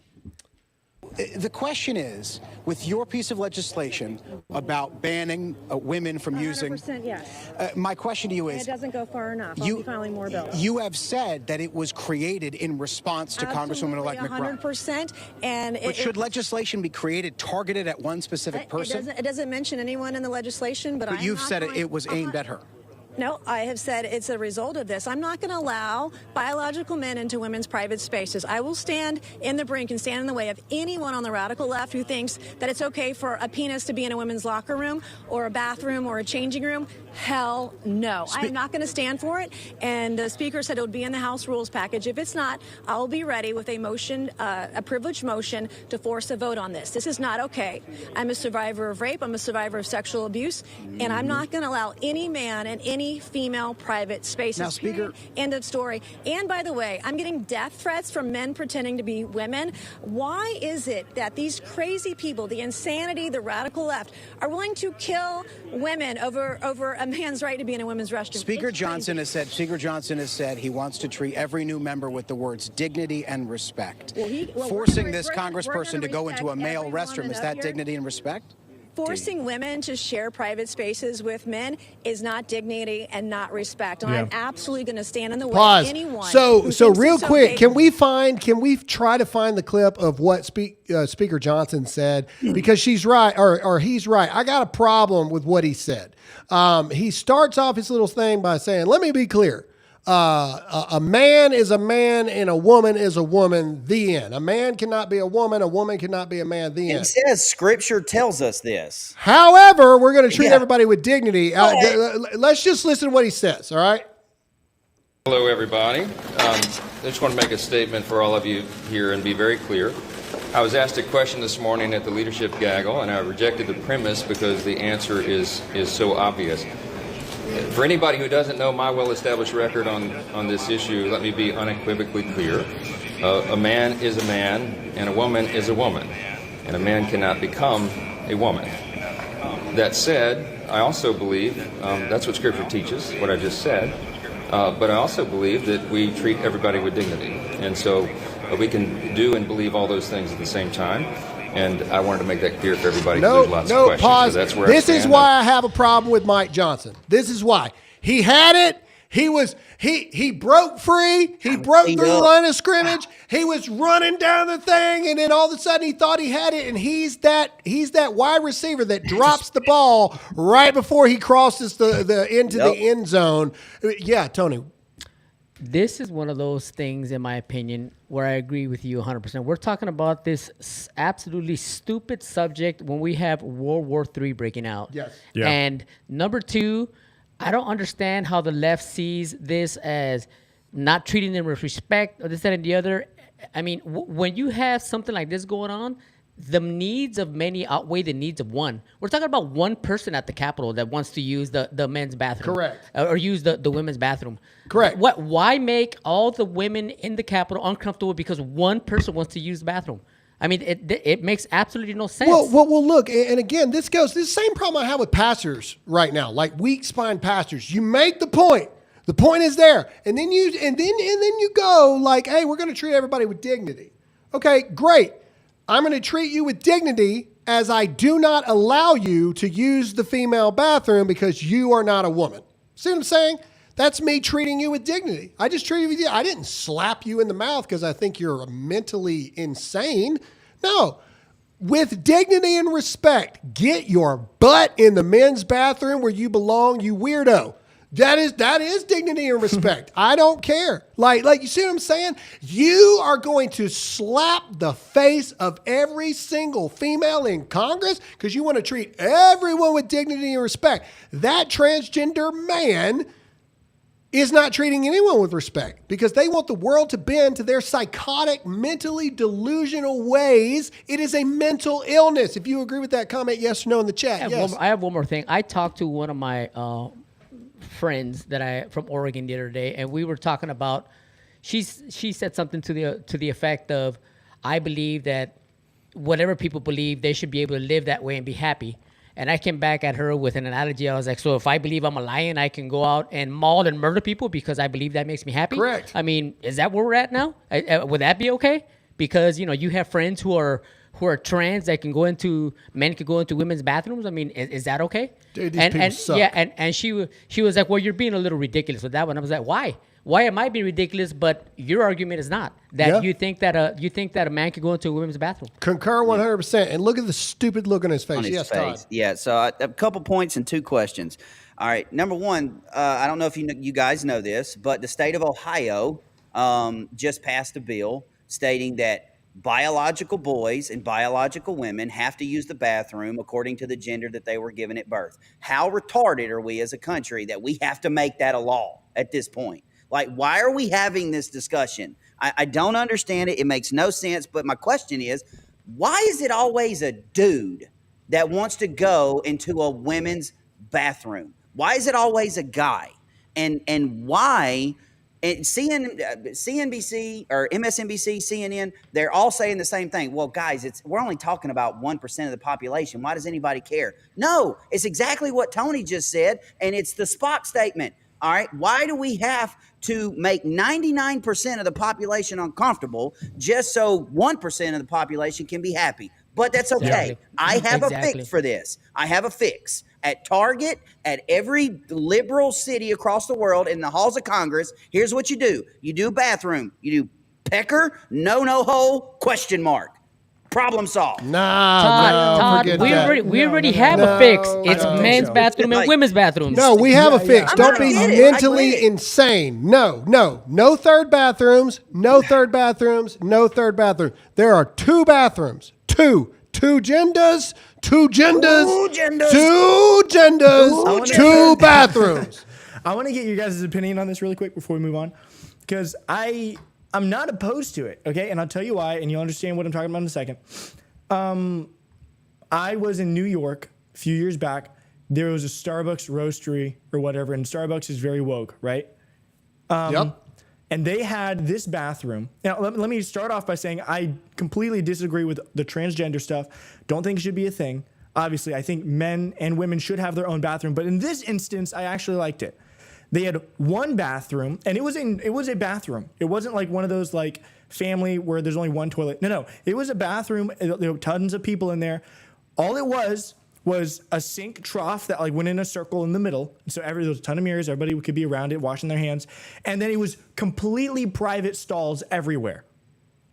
The question is, with your piece of legislation about banning women from using... 100% yes. My question to you is... It doesn't go far enough. I'll be filing more bills. You have said that it was created in response to Congresswoman-elect McBride. 100%. But should legislation be created targeted at one specific person? It doesn't mention anyone in the legislation, but you've said it was aimed at her. No, I have said it's a result of this. I'm not going to allow biological men into women's private spaces. I will stand in the brink and stand in the way of anyone on the radical left who thinks that it's okay for a penis to be in a women's locker room or a bathroom or a changing room. Hell no. I am not going to stand for it. And the Speaker said it would be in the House rules package. If it's not, I'll be ready with a motion, a privileged motion to force a vote on this. This is not okay. I'm a survivor of rape. I'm a survivor of sexual abuse. And I'm not going to allow any man in any female private spaces. Now, Speaker. End of story. And by the way, I'm getting death threats from men pretending to be women. Why is it that these crazy people, the insanity, the radical left, are willing to kill women over a man's right to be in a women's restroom? Speaker Johnson has said he wants to treat every new member with the words dignity and respect. Forcing this congressperson to go into a male restroom, is that dignity and respect? Forcing women to share private spaces with men is not dignity and not respect. And I'm absolutely going to stand in the way of anyone. So real quick, can we try to find the clip of what Speaker Johnson said? Because she's right, or he's right. I got a problem with what he said. He starts off his little thing by saying, let me be clear. A man is a man and a woman is a woman, the end. A man cannot be a woman cannot be a man, the end. He says Scripture tells us this. However, we're going to treat everybody with dignity. Let's just listen to what he says, all right? Hello, everybody. I just want to make a statement for all of you here and be very clear. I was asked a question this morning at the leadership gaggle, and I rejected the premise because the answer is so obvious. For anybody who doesn't know my well-established record on this issue, let me be unequivocally clear. A man is a man, and a woman is a woman, and a man cannot become a woman. That said, I also believe, that's what Scripture teaches, what I just said, but I also believe that we treat everybody with dignity. And so we can do and believe all those things at the same time. And I wanted to make that clear for everybody because there's lots of questions. Pause. So that's where this is why I have a problem with Mike Johnson. This is why. He had it. He broke free. He broke through the line of scrimmage. He was running down the thing, and then all of a sudden he thought he had it, and he's that wide receiver that drops the ball right before he crosses the into the end zone. Yeah, Tony. This is one of those things, in my opinion, where I agree with you 100%. We're talking about this absolutely stupid subject when we have World War III breaking out. Yes. Yeah. And number two, I don't understand how the left sees this as not treating them with respect or this, that, and the other. I mean, when you have something like this going on, the needs of many outweigh the needs of one. We're talking about one person at the Capitol that wants to use the men's bathroom. Correct. Or use the women's bathroom. Correct. Why make all the women in the Capitol uncomfortable because one person wants to use the bathroom? I mean, it makes absolutely no sense. Well, look, and again, this is the same problem I have with pastors right now, like weak spine pastors. You make the point. The point is there. And then you go like, hey, we're going to treat everybody with dignity. Okay, great. I'm going to treat you with dignity as I do not allow you to use the female bathroom because you are not a woman. See what I'm saying? That's me treating you with dignity. I just treat you with dignity. I didn't slap you in the mouth because I think you're mentally insane. No. With dignity and respect, get your butt in the men's bathroom where you belong, you weirdo. That is dignity and respect. I don't care. Like you see what I'm saying? You are going to slap the face of every single female in Congress because you want to treat everyone with dignity and respect. That transgender man is not treating anyone with respect because they want the world to bend to their psychotic, mentally delusional ways. It is a mental illness. If you agree with that, comment yes or no in the chat. I have one more thing. I talked to one of my friends from Oregon the other day, and we were talking about. She said something to the effect of, "I believe that whatever people believe, they should be able to live that way and be happy." And I came back at her with an analogy. I was like, "So if I believe I'm a lion, I can go out and maul and murder people because I believe that makes me happy?" Correct. I mean, is that where we're at now? Would that be okay? Because you have friends who are trans that men can go into women's bathrooms. I mean, is that okay? Dude, these people suck. Yeah, and she was like, "Well, you're being a little ridiculous with that one." I was like, "Why? Why am I being ridiculous?" But your argument is not that you think that a man could go into a women's bathroom. Concur 100%. And look at the stupid look on his face. Yes, Todd. Yeah. So a couple points and two questions. All right. Number one, I don't know if you guys know this, but the state of Ohio just passed a bill stating that biological boys and biological women have to use the bathroom according to the gender that they were given at birth. How retarded are we as a country that we have to make that a law at this point? Like, why are we having this discussion? I don't understand it. It makes no sense. But my question is, why is it always a dude that wants to go into a women's bathroom? Why is it always a guy? And why? And CNBC or MSNBC, CNN, they're all saying the same thing. Well, guys, we're only talking about 1% of the population. Why does anybody care? No, it's exactly what Tony just said, and it's the Spock statement. All right, why do we have to make 99% of the population uncomfortable just so 1% of the population can be happy? But that's okay. Exactly. I have a fix for this. I have a fix. At Target, at every liberal city across the world, in the halls of Congress, here's what you do. You do bathroom. You do pecker, no hole, question mark. Problem solved. Todd, we already have a fix. It's men's bathroom and women's bathrooms. No, we have a fix. Don't be mentally insane. No third bathrooms. No third bathrooms. No third bathroom. There are two bathrooms. Two genders. Two bathrooms. I want to get your guys' opinion on this really quick before we move on, because I'm not opposed to it, okay? And I'll tell you why, and you'll understand what I'm talking about in a second. I was in New York a few years back. There was a Starbucks roastery or whatever, and Starbucks is very woke, right? Yep. And they had this bathroom. Now, let me start off by saying I completely disagree with the transgender stuff. Don't think it should be a thing. Obviously, I think men and women should have their own bathroom. But in this instance, I actually liked it. They had one bathroom, and it was a bathroom. It wasn't like one of those like family where there's only one toilet. No. It was a bathroom. There were tons of people in there. All it was a sink trough that like went in a circle in the middle. So there was a ton of mirrors. Everybody could be around it, washing their hands. And then it was completely private stalls everywhere.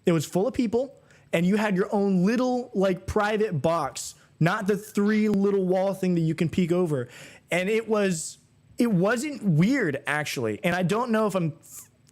It was full of people, and you had your own little like private box, not the 3 little wall thing that you can peek over. And it wasn't weird, actually. And I don't know if I'm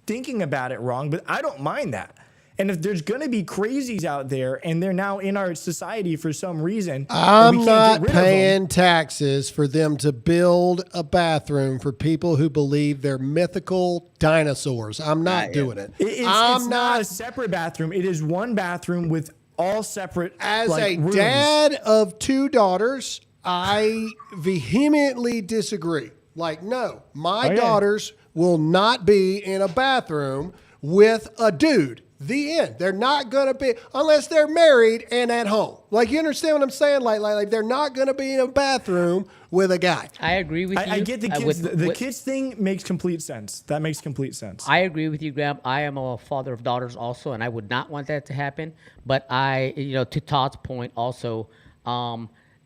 thinking about it wrong, but I don't mind that. And if there's going to be crazies out there and they're now in our society for some reason, I'm not paying taxes for them to build a bathroom for people who believe they're mythical dinosaurs. I'm not doing it. It's not a separate bathroom. It is one bathroom with all separate. As like, a rooms. dad of 2 daughters, I vehemently disagree. Like, no, my daughters will not be in a bathroom with a dude. The end. They're not going to be, unless they're married and at home. Like, you understand what I'm saying? Like they're not going to be in a bathroom with a guy. I agree with you. I get the kids. The kids thing makes complete sense. That makes complete sense. I agree with you, Graham. I am a father of daughters also, and I would not want that to happen. But to Todd's point also,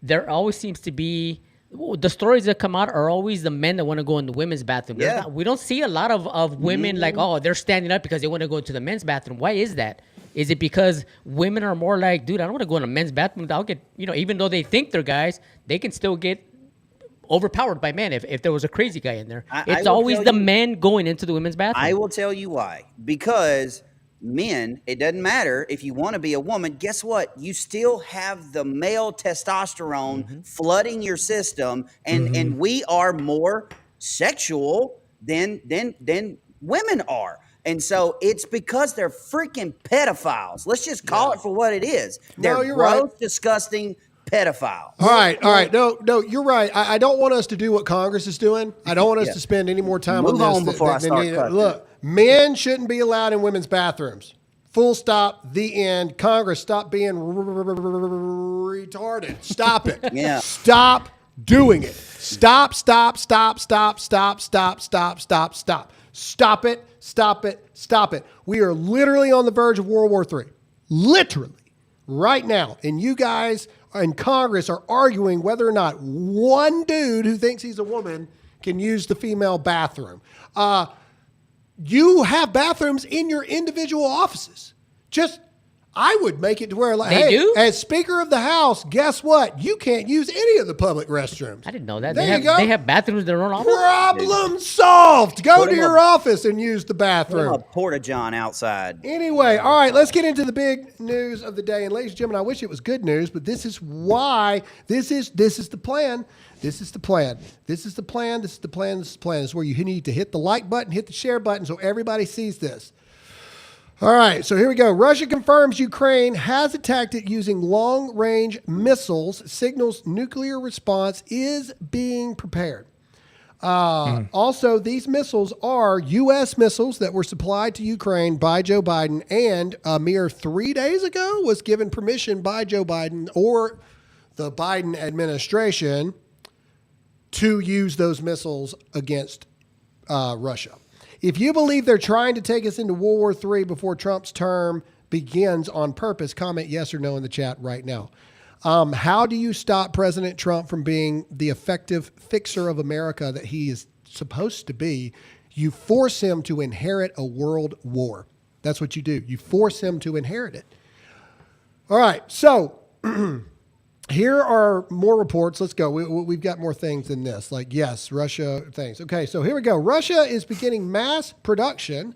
there always seems to be, the stories that come out are always the men that want to go in the women's bathroom. Yeah. We don't see a lot of women like, oh, they're standing up because they want to go to the men's bathroom. Why is that? Is it because women are more like, dude, I don't want to go in a men's bathroom. I'll get, even though they think they're guys, they can still get overpowered by men if there was a crazy guy in there. It's always the men going into the women's bathroom. I will tell you why. Because men, it doesn't matter if you want to be a woman, guess what? You still have the male testosterone flooding your system, and we are more sexual than women are. And so it's because they're freaking pedophiles. Let's just call it for what it is. They're gross, disgusting pedophiles. All right. No, you're right. I don't want us to do what Congress is doing. I don't want us to spend any more time Move on on this. before I start cussing. Look, men shouldn't be allowed in women's bathrooms. Full stop. The end. Congress, stop being retarded. Stop it. Yeah. Stop doing it. Stop. Stop it. We are literally on the verge of World War III. Literally. Right now. And you guys in Congress are arguing whether or not one dude who thinks he's a woman can use the female bathroom. You have bathrooms in your individual offices. I would make it to where, like, They do? as Speaker of the House, guess what? You can't use any of the public restrooms. I didn't know that. There you go. They have bathrooms in their own office? Problem solved. Go Put to 'em your office and use the Put bathroom. a porta-john outside. Anyway, all right, let's get into the big news of the day. And ladies and gentlemen, I wish it was good news, but this is why this is the plan. This is the plan. This is the plan. This is the plan. This is the plan. This is where you need to hit the like button, hit the share button so everybody sees this. All right, so here we go. Russia confirms Ukraine has attacked it using long-range missiles, signals nuclear response is being prepared. Also, these missiles are U.S. missiles that were supplied to Ukraine by Joe Biden, and a mere 3 days ago was given permission by Joe Biden or the Biden administration to use those missiles against Russia. If you believe they're trying to take us into World War III before Trump's term begins on purpose, comment yes or no in the chat right now. How do you stop President Trump from being the effective fixer of America that he is supposed to be? You force him to inherit a world war. That's what you do. You force him to inherit it. All right, so here are more reports. Let's go. We've got more things than this. Like, yes, Russia things. Okay, so here we go. Russia is beginning mass production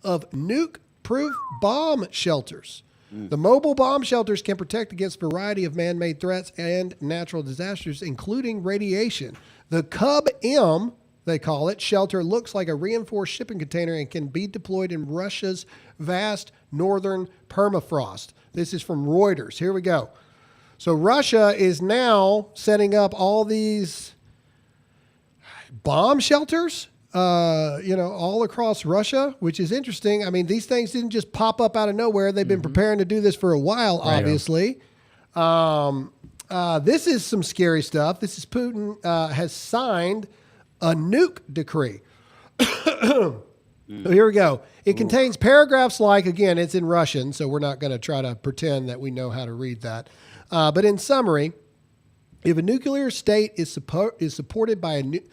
of nuke-proof bomb shelters. The mobile bomb shelters can protect against a variety of man-made threats and natural disasters, including radiation. The Cub-M, they call it, shelter looks like a reinforced shipping container and can be deployed in Russia's vast northern permafrost. This is from Reuters. Here we go. So Russia is now setting up all these bomb shelters, all across Russia, which is interesting. I mean, these things didn't just pop up out of nowhere. They've been preparing to do this for a while, obviously. This is some scary stuff. This is Putin has signed a nuke decree. So here we go. It contains paragraphs like, again, it's in Russian, so we're not going to try to pretend that we know how to read that. But in summary, if a nuclear state is supported by a nuclear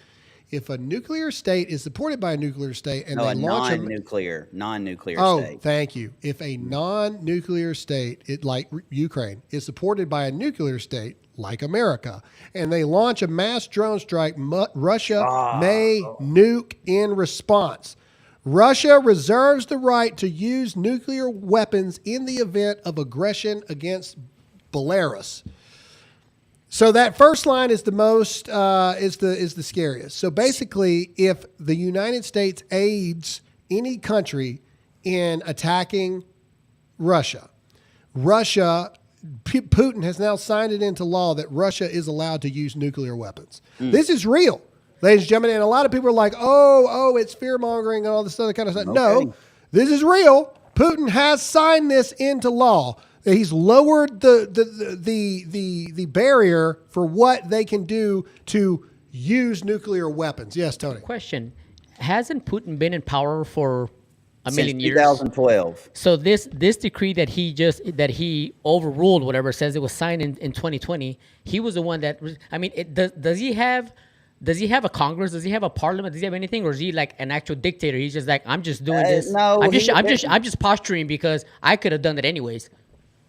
state and they launch non-nuclear state. state. Thank you. If a non-nuclear state, like Ukraine, is supported by a nuclear state like America, and they launch a mass drone strike, Russia may nuke in response. Russia reserves the right to use nuclear weapons in the event of aggression against Belarus. So that first line is the most is the scariest. So basically, if the United States aids any country in attacking Russia, Russia, Putin has now signed it into law that Russia is allowed to use nuclear weapons. This is real, ladies and gentlemen. And a lot of people are like, oh, it's fear mongering and all this other kind of stuff. Okay. No, this is real. Putin has signed this into law. He's lowered the barrier for what they can do to use nuclear weapons. Yes, Tony. Question: hasn't Putin been in power for a million years? 2012. So this decree that he overruled, whatever, says it was signed in 2020. He was the one that. I mean, does he have a Congress? Does he have a parliament? Does he have anything, or is he like an actual dictator? He's just like, I'm just doing this. No, I'm just posturing because I could have done it anyways.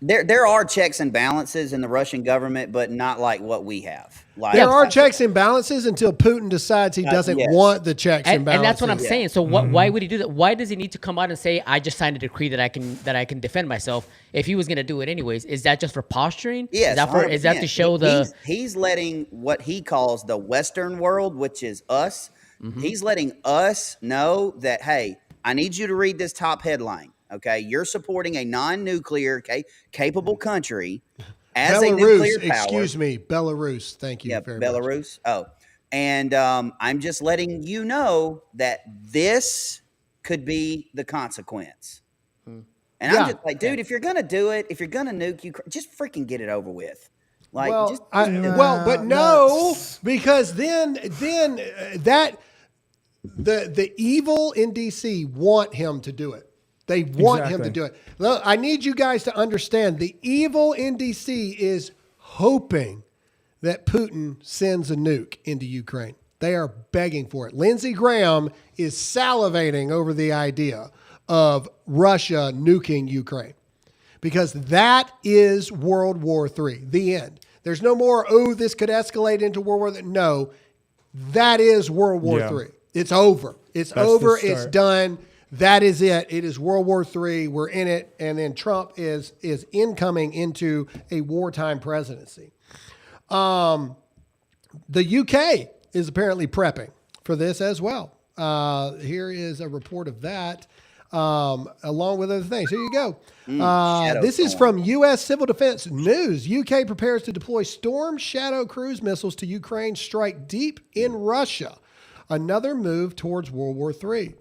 There are checks and balances in the Russian government, but not like what we have. Like, There are checks and balances until Putin decides he doesn't want the checks and balances. And that's what I'm saying. So why would he do that? Why does he need to come out and say, I just signed a decree that I can defend myself if he was going to do it anyways? Is that just for posturing? Yes. Is that to show he's letting what he calls the Western world, which is us. He's letting us know that, hey, I need you to read this top headline. Okay, you're supporting a non-nuclear capable country as a nuclear power. Excuse me, Belarus. Thank you very much. Belarus. Oh, and I'm just letting you know that this could be the consequence. And I'm just like, dude, if you're gonna do it, if you're gonna nuke Ukraine, just freaking get it over with. Like, but no, because then that the evil in DC want him to do it. They want him to do it. Look, I need you guys to understand the evil in DC is hoping that Putin sends a nuke into Ukraine. They are begging for it. Lindsey Graham is salivating over the idea of Russia nuking Ukraine because that is World War III, the end. There's no more, this could escalate into World War III. No, that is World War III. It's over. It's over. It's done. That is it. It is World War III. We're in it. And then Trump is incoming into a wartime presidency. The UK is apparently prepping for this as well. Here is a report of that, along with other things. Here you go. This is from U.S. Civil Defense News. UK prepares to deploy Storm Shadow cruise missiles to Ukraine, strike deep in Russia. Another move towards World War III.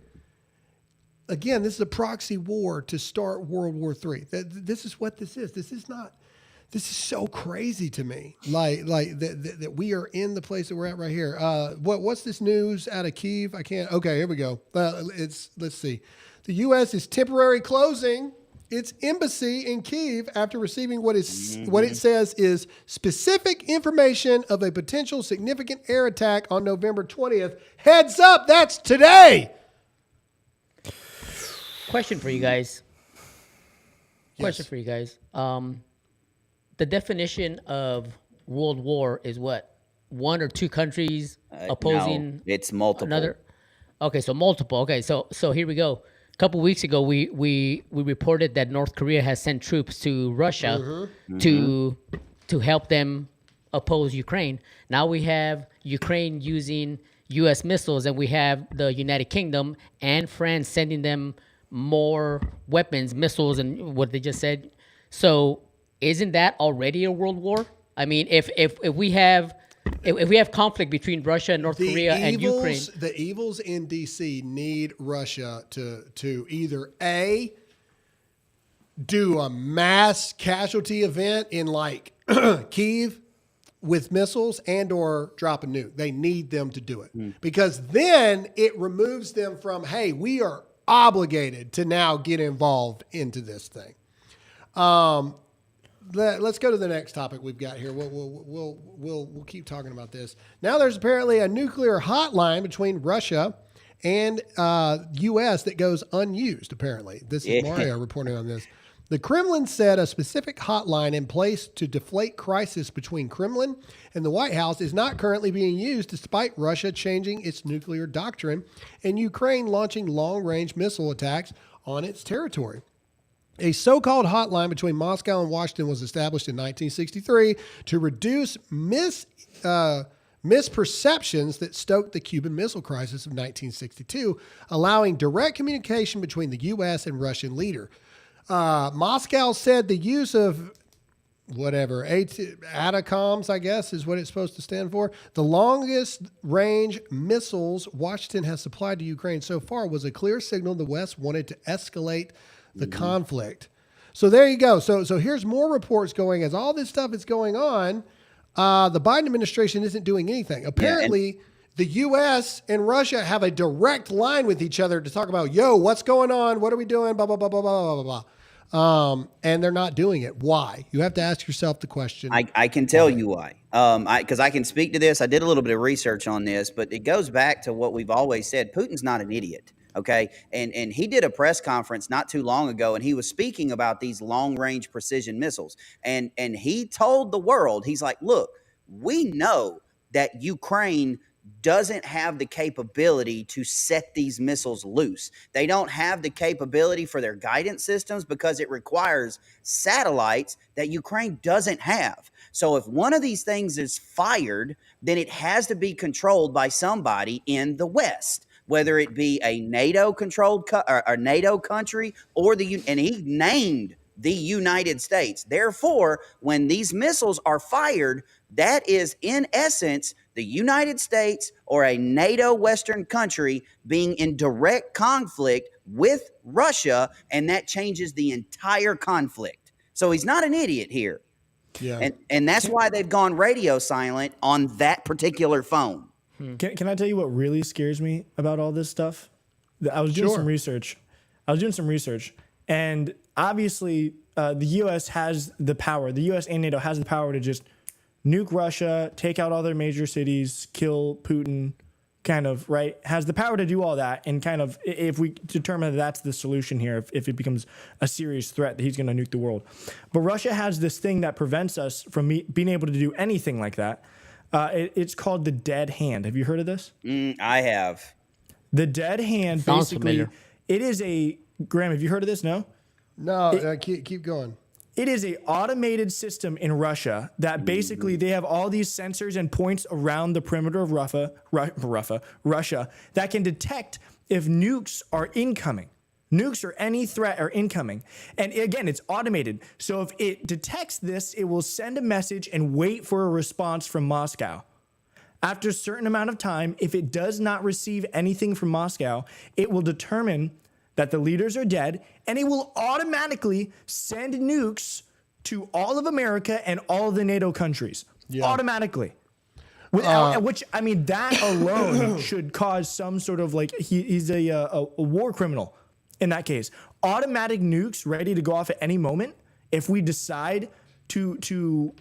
Again, this is a proxy war to start World War III. This is what this is. This is so crazy to me. Like that we are in the place that we're at right here. What's this news out of Kyiv? Okay, here we go. Let's see. The U.S. is temporarily closing its embassy in Kyiv after receiving what it says is specific information of a potential significant air attack on November 20th. Heads up, that's today. Question for you guys. The definition of world war is what? One or two countries opposing? No, it's multiple. Another. Okay, so multiple. Okay, so here we go. A couple weeks ago, we reported that North Korea has sent troops to Russia to help them oppose Ukraine. Now we have Ukraine using U.S. missiles, and we have the United Kingdom and France sending them more weapons, missiles, and what they just said. So isn't that already a world war? I mean, if we have conflict between Russia and North Korea and Ukraine, the evils in DC need Russia to either A, do a mass casualty event in like Kyiv with missiles and or drop a nuke. They need them to do it because then it removes them from, hey, we are obligated to now get involved into this thing. Let's go to the next topic we've got here. We'll keep talking about this. Now there's apparently a nuclear hotline between Russia and U.S. that goes unused, apparently. This is Mario reporting on this. The Kremlin said a specific hotline in place to deflate crisis between Kremlin and the White House is not currently being used, despite Russia changing its nuclear doctrine and Ukraine launching long-range missile attacks on its territory. A so-called hotline between Moscow and Washington was established in 1963 to reduce misperceptions that stoked the Cuban Missile Crisis of 1962, allowing direct communication between the U.S. and Russian leader. Moscow said the use of whatever, ATACMS, I guess, is what it's supposed to stand for. The longest range missiles Washington has supplied to Ukraine so far was a clear signal the West wanted to escalate the conflict. So there you go. So here's more reports going as all this stuff is going on. The Biden administration isn't doing anything. Apparently, the U.S. and Russia have a direct line with each other to talk about, yo, what's going on? What are we doing? Blah, blah, blah, blah, blah, blah, blah. And they're not doing it. Why? You have to ask yourself the question. I can tell you why. Because I can speak to this. I did a little bit of research on this, but it goes back to what we've always said. Putin's not an idiot. Okay. And he did a press conference not too long ago, and he was speaking about these long range precision missiles. And he told the world, he's like, look, we know that Ukraine doesn't have the capability to set these missiles loose. They don't have the capability for their guidance systems because it requires satellites that Ukraine doesn't have. So if one of these things is fired, then it has to be controlled by somebody in the West, whether it be a NATO-controlled or NATO country or and he named the United States. Therefore, when these missiles are fired, that is in essence the United States or a NATO Western country being in direct conflict with Russia, and that changes the entire conflict. So he's not an idiot here. Yeah. And that's why they've gone radio silent on that particular phone. Can I tell you what really scares me about all this stuff? I was doing some research. And obviously the U.S. has the power. The U.S. and NATO has the power to just nuke Russia, take out all their major cities, kill Putin, kind of, right? Has the power to do all that. And kind of, if we determine that that's the solution here, if it becomes a serious threat that he's going to nuke the world. But Russia has this thing that prevents us from being able to do anything like that. It's called the dead hand. Have you heard of this? I have. The dead hand, Sounds basically, familiar. it is a, Graham, have you heard of this? No? No, keep going. It is a automated system in Russia that basically they have all these sensors and points around the perimeter of Russia that can detect if nukes are incoming. Nukes or any threat are incoming. And again, it's automated. So if it detects this, it will send a message and wait for a response from Moscow. After a certain amount of time, if it does not receive anything from Moscow, it will determine that the leaders are dead, and it will automatically send nukes to all of America and all of the NATO countries. Yeah. Automatically. Without, which, I mean, that alone should cause some sort of like, he's a war criminal in that case. Automatic nukes ready to go off at any moment if we decide to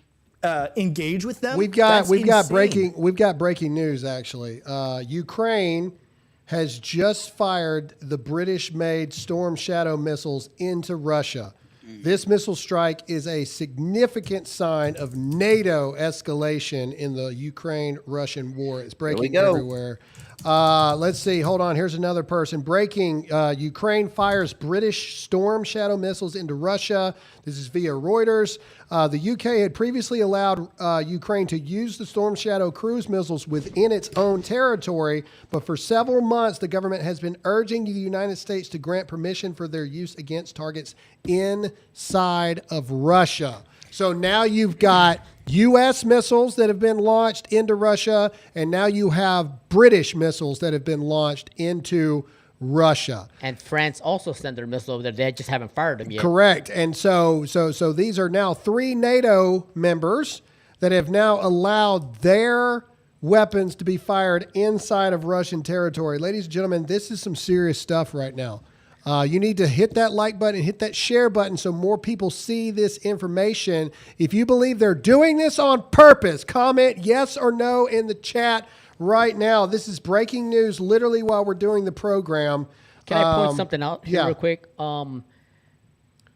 engage with them. We've got breaking news actually. Ukraine has just fired the British-made Storm Shadow missiles into Russia. This missile strike is a significant sign of NATO escalation in the Ukraine-Russian war. It's breaking everywhere. Let's see. Hold on. Here's another person. Breaking. Ukraine fires British Storm Shadow missiles into Russia. This is via Reuters. The UK had previously allowed Ukraine to use the Storm Shadow cruise missiles within its own territory, but for several months, the government has been urging the United States to grant permission for their use against targets inside of Russia. So now you've got U.S. missiles that have been launched into Russia, and now you have British missiles that have been launched into Russia. And France also sent their missile over there. They just haven't fired them yet. Correct. And so these are now 3 NATO members that have now allowed their weapons to be fired inside of Russian territory. Ladies and gentlemen, this is some serious stuff right now. You need to hit that like button, hit that share button so more people see this information. If you believe they're doing this on purpose, comment yes or no in the chat right now. This is breaking news literally while we're doing the program. Can I point something out here real quick?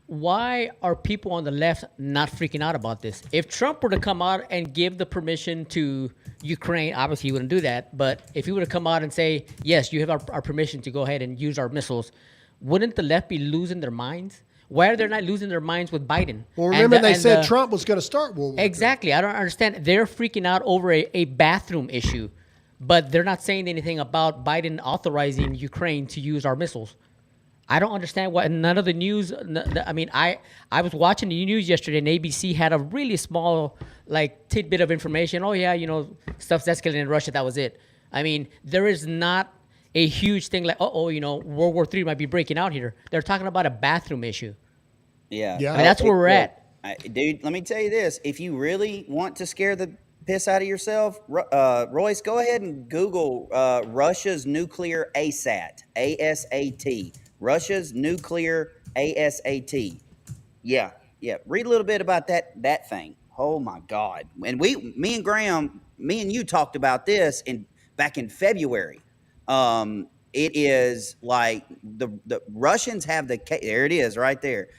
Why are people on the left not freaking out about this? If Trump were to come out and give the permission to Ukraine, obviously he wouldn't do that, but if he were to come out and say, yes, you have our permission to go ahead and use our missiles, wouldn't the left be losing their minds? Why are they not losing their minds with Biden? Well, remember they said Trump was going to start World War III. Exactly. I don't understand. They're freaking out over a bathroom issue, but they're not saying anything about Biden authorizing Ukraine to use our missiles. I don't understand why none of the news. I mean, I was watching the news yesterday, and ABC had a really small like tidbit of information. Oh yeah, stuff's escalating in Russia. That was it. I mean, there is not a huge thing like World War III might be breaking out here. They're talking about a bathroom issue. Yeah, I mean, that's where we're at. Dude, let me tell you this: if you really want to scare the piss out of yourself, Royce, go ahead and Google Russia's nuclear ASAT, ASAT. Russia's nuclear ASAT. Yeah. Read a little bit about that thing. Oh my God! And me and Graham, me and you talked about this back in February. It is like the Russians have there it is right there.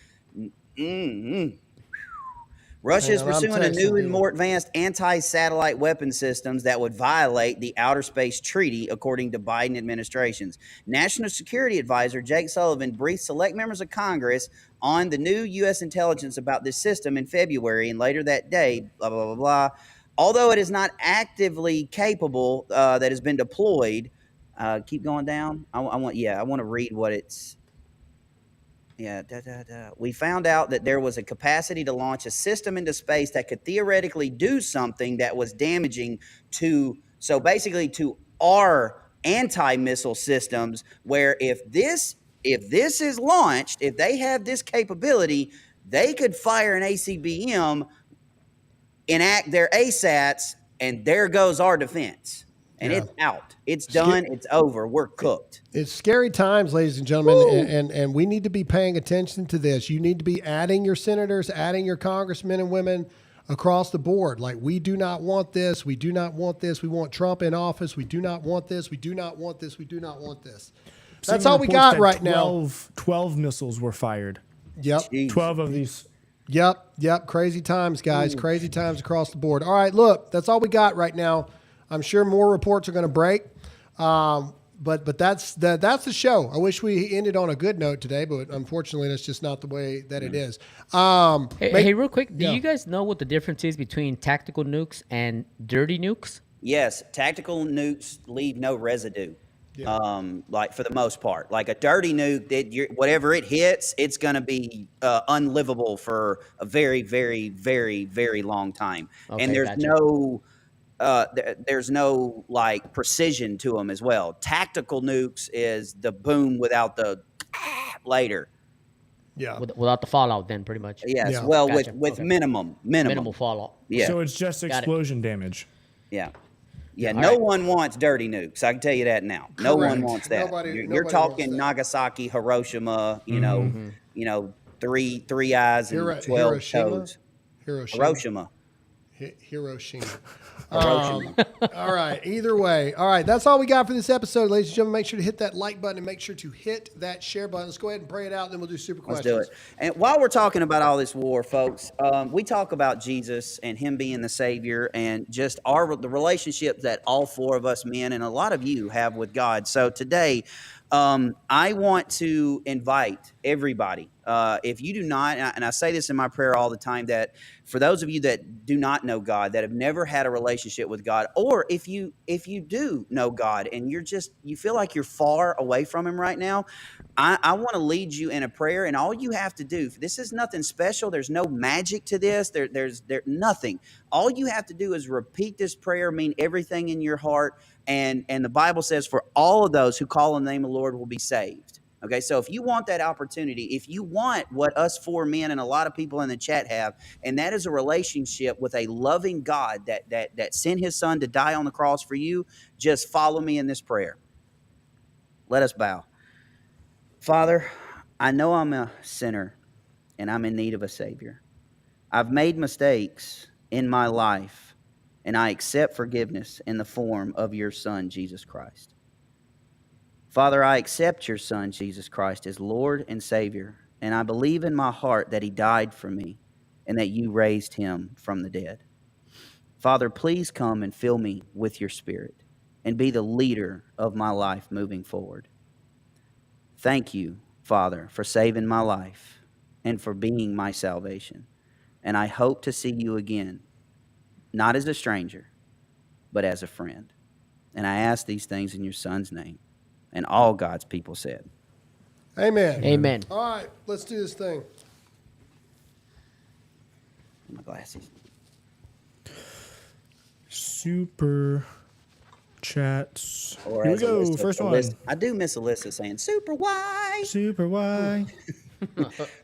Russia is pursuing a new and more advanced anti-satellite weapon systems that would violate the Outer Space Treaty, according to Biden administration's National Security Advisor Jake Sullivan briefed select members of Congress on the new U.S. intelligence about this system in February, and later that day, blah, blah, blah, blah. Although it is not actively capable, that has been deployed. Keep going down. I want to read what it's. Yeah, we found out that there was a capacity to launch a system into space that could theoretically do something that was damaging to our anti-missile systems, where if this is launched, if they have this capability, they could fire an ACBM, enact their ASATs, and there goes our defense. And it's out. It's done. It's over. We're cooked. It's scary times, ladies and gentlemen, and we need to be paying attention to this. You need to be adding your senators, adding your congressmen and women across the board. Like, we do not want this. We do not want this. We want Trump in office. We do not want this. We do not want this. We do not want this. That's all we got right now. 12 missiles were fired. Yep. Jeez. 12 of these. Yep. Crazy times, guys. Ooh. Crazy times across the board. All right, look, that's all we got right now. I'm sure more reports are going to break, but that's the show. I wish we ended on a good note today, but unfortunately, that's just not the way that it is. Hey, real quick, do you guys know what the difference is between tactical nukes and dirty nukes? Yes, tactical nukes leave no residue. Yeah. Like for the most part, like a dirty nuke, whatever it hits, it's going to be unlivable for a very, very, very, very long time, okay, and there's no like precision to them as well. Tactical nukes is the boom without the later. Yeah. Without the fallout, then pretty much. Yes. Yeah. Well, gotcha. with okay. minimal fallout. Yeah. So it's just explosion damage. Yeah. Yeah. No one wants dirty nukes. I can tell you that now. Correct. No one wants that. You're talking Nagasaki, Hiroshima. You know, three eyes and 12 toes. Hiroshima. All right. Either way. All right. That's all we got for this episode, ladies and gentlemen. Make sure to hit that like button and make sure to hit that share button. Let's go ahead and pray it out, and then we'll do super questions. Let's do it. And while we're talking about all this war, folks, we talk about Jesus and him being the Savior and just the relationship that all four of us men and a lot of you have with God. So today, I want to invite everybody. If you do not, and I say this in my prayer all the time, that for those of you that do not know God, that have never had a relationship with God, or if you do know God and you feel like you're far away from him right now, I want to lead you in a prayer, and all you have to do, this is nothing special. There's no magic to this. There's nothing. All you have to do is repeat this prayer, mean everything in your heart. And the Bible says, for all of those who call on the name of the Lord will be saved. Okay, so if you want that opportunity, if you want what us four men and a lot of people in the chat have, and that is a relationship with a loving God that sent his son to die on the cross for you, just follow me in this prayer. Let us bow. Father, I know I'm a sinner and I'm in need of a Savior. I've made mistakes in my life, and I accept forgiveness in the form of your Son, Jesus Christ. Father, I accept your Son, Jesus Christ, as Lord and Savior, and I believe in my heart that he died for me and that you raised him from the dead. Father, please come and fill me with your Spirit and be the leader of my life moving forward. Thank you, Father, for saving my life and for being my salvation. And I hope to see you again, not as a stranger, but as a friend. And I ask these things in your Son's name. And all God's people said. Amen. Amen. All right, let's do this thing. My glasses. Super chats. Or Here we as go. Alyssa- First one. Alyssa- I do miss Alyssa saying super wide. Super wide.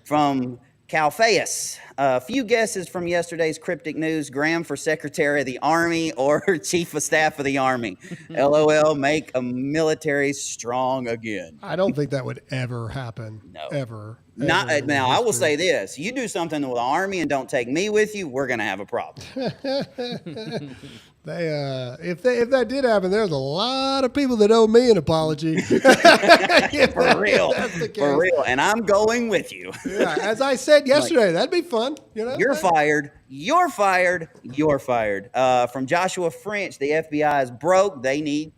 From Calpheus. A few guesses from yesterday's cryptic news. Graham for Secretary of the Army or Chief of Staff of the Army. LOL, make a military strong again. I don't think that would ever happen. No. Ever. Not Ever in now. I will history. say this: you do something with the Army and don't take me with you, we're gonna have a problem. If that did happen, there's a lot of people that owe me an apology. For real, That's the case. for real, and I'm going with you. Yeah, as I said yesterday, that'd be fun. You know, You're fired. You're fired. You're fired. From Joshua French, the FBI is broke. They need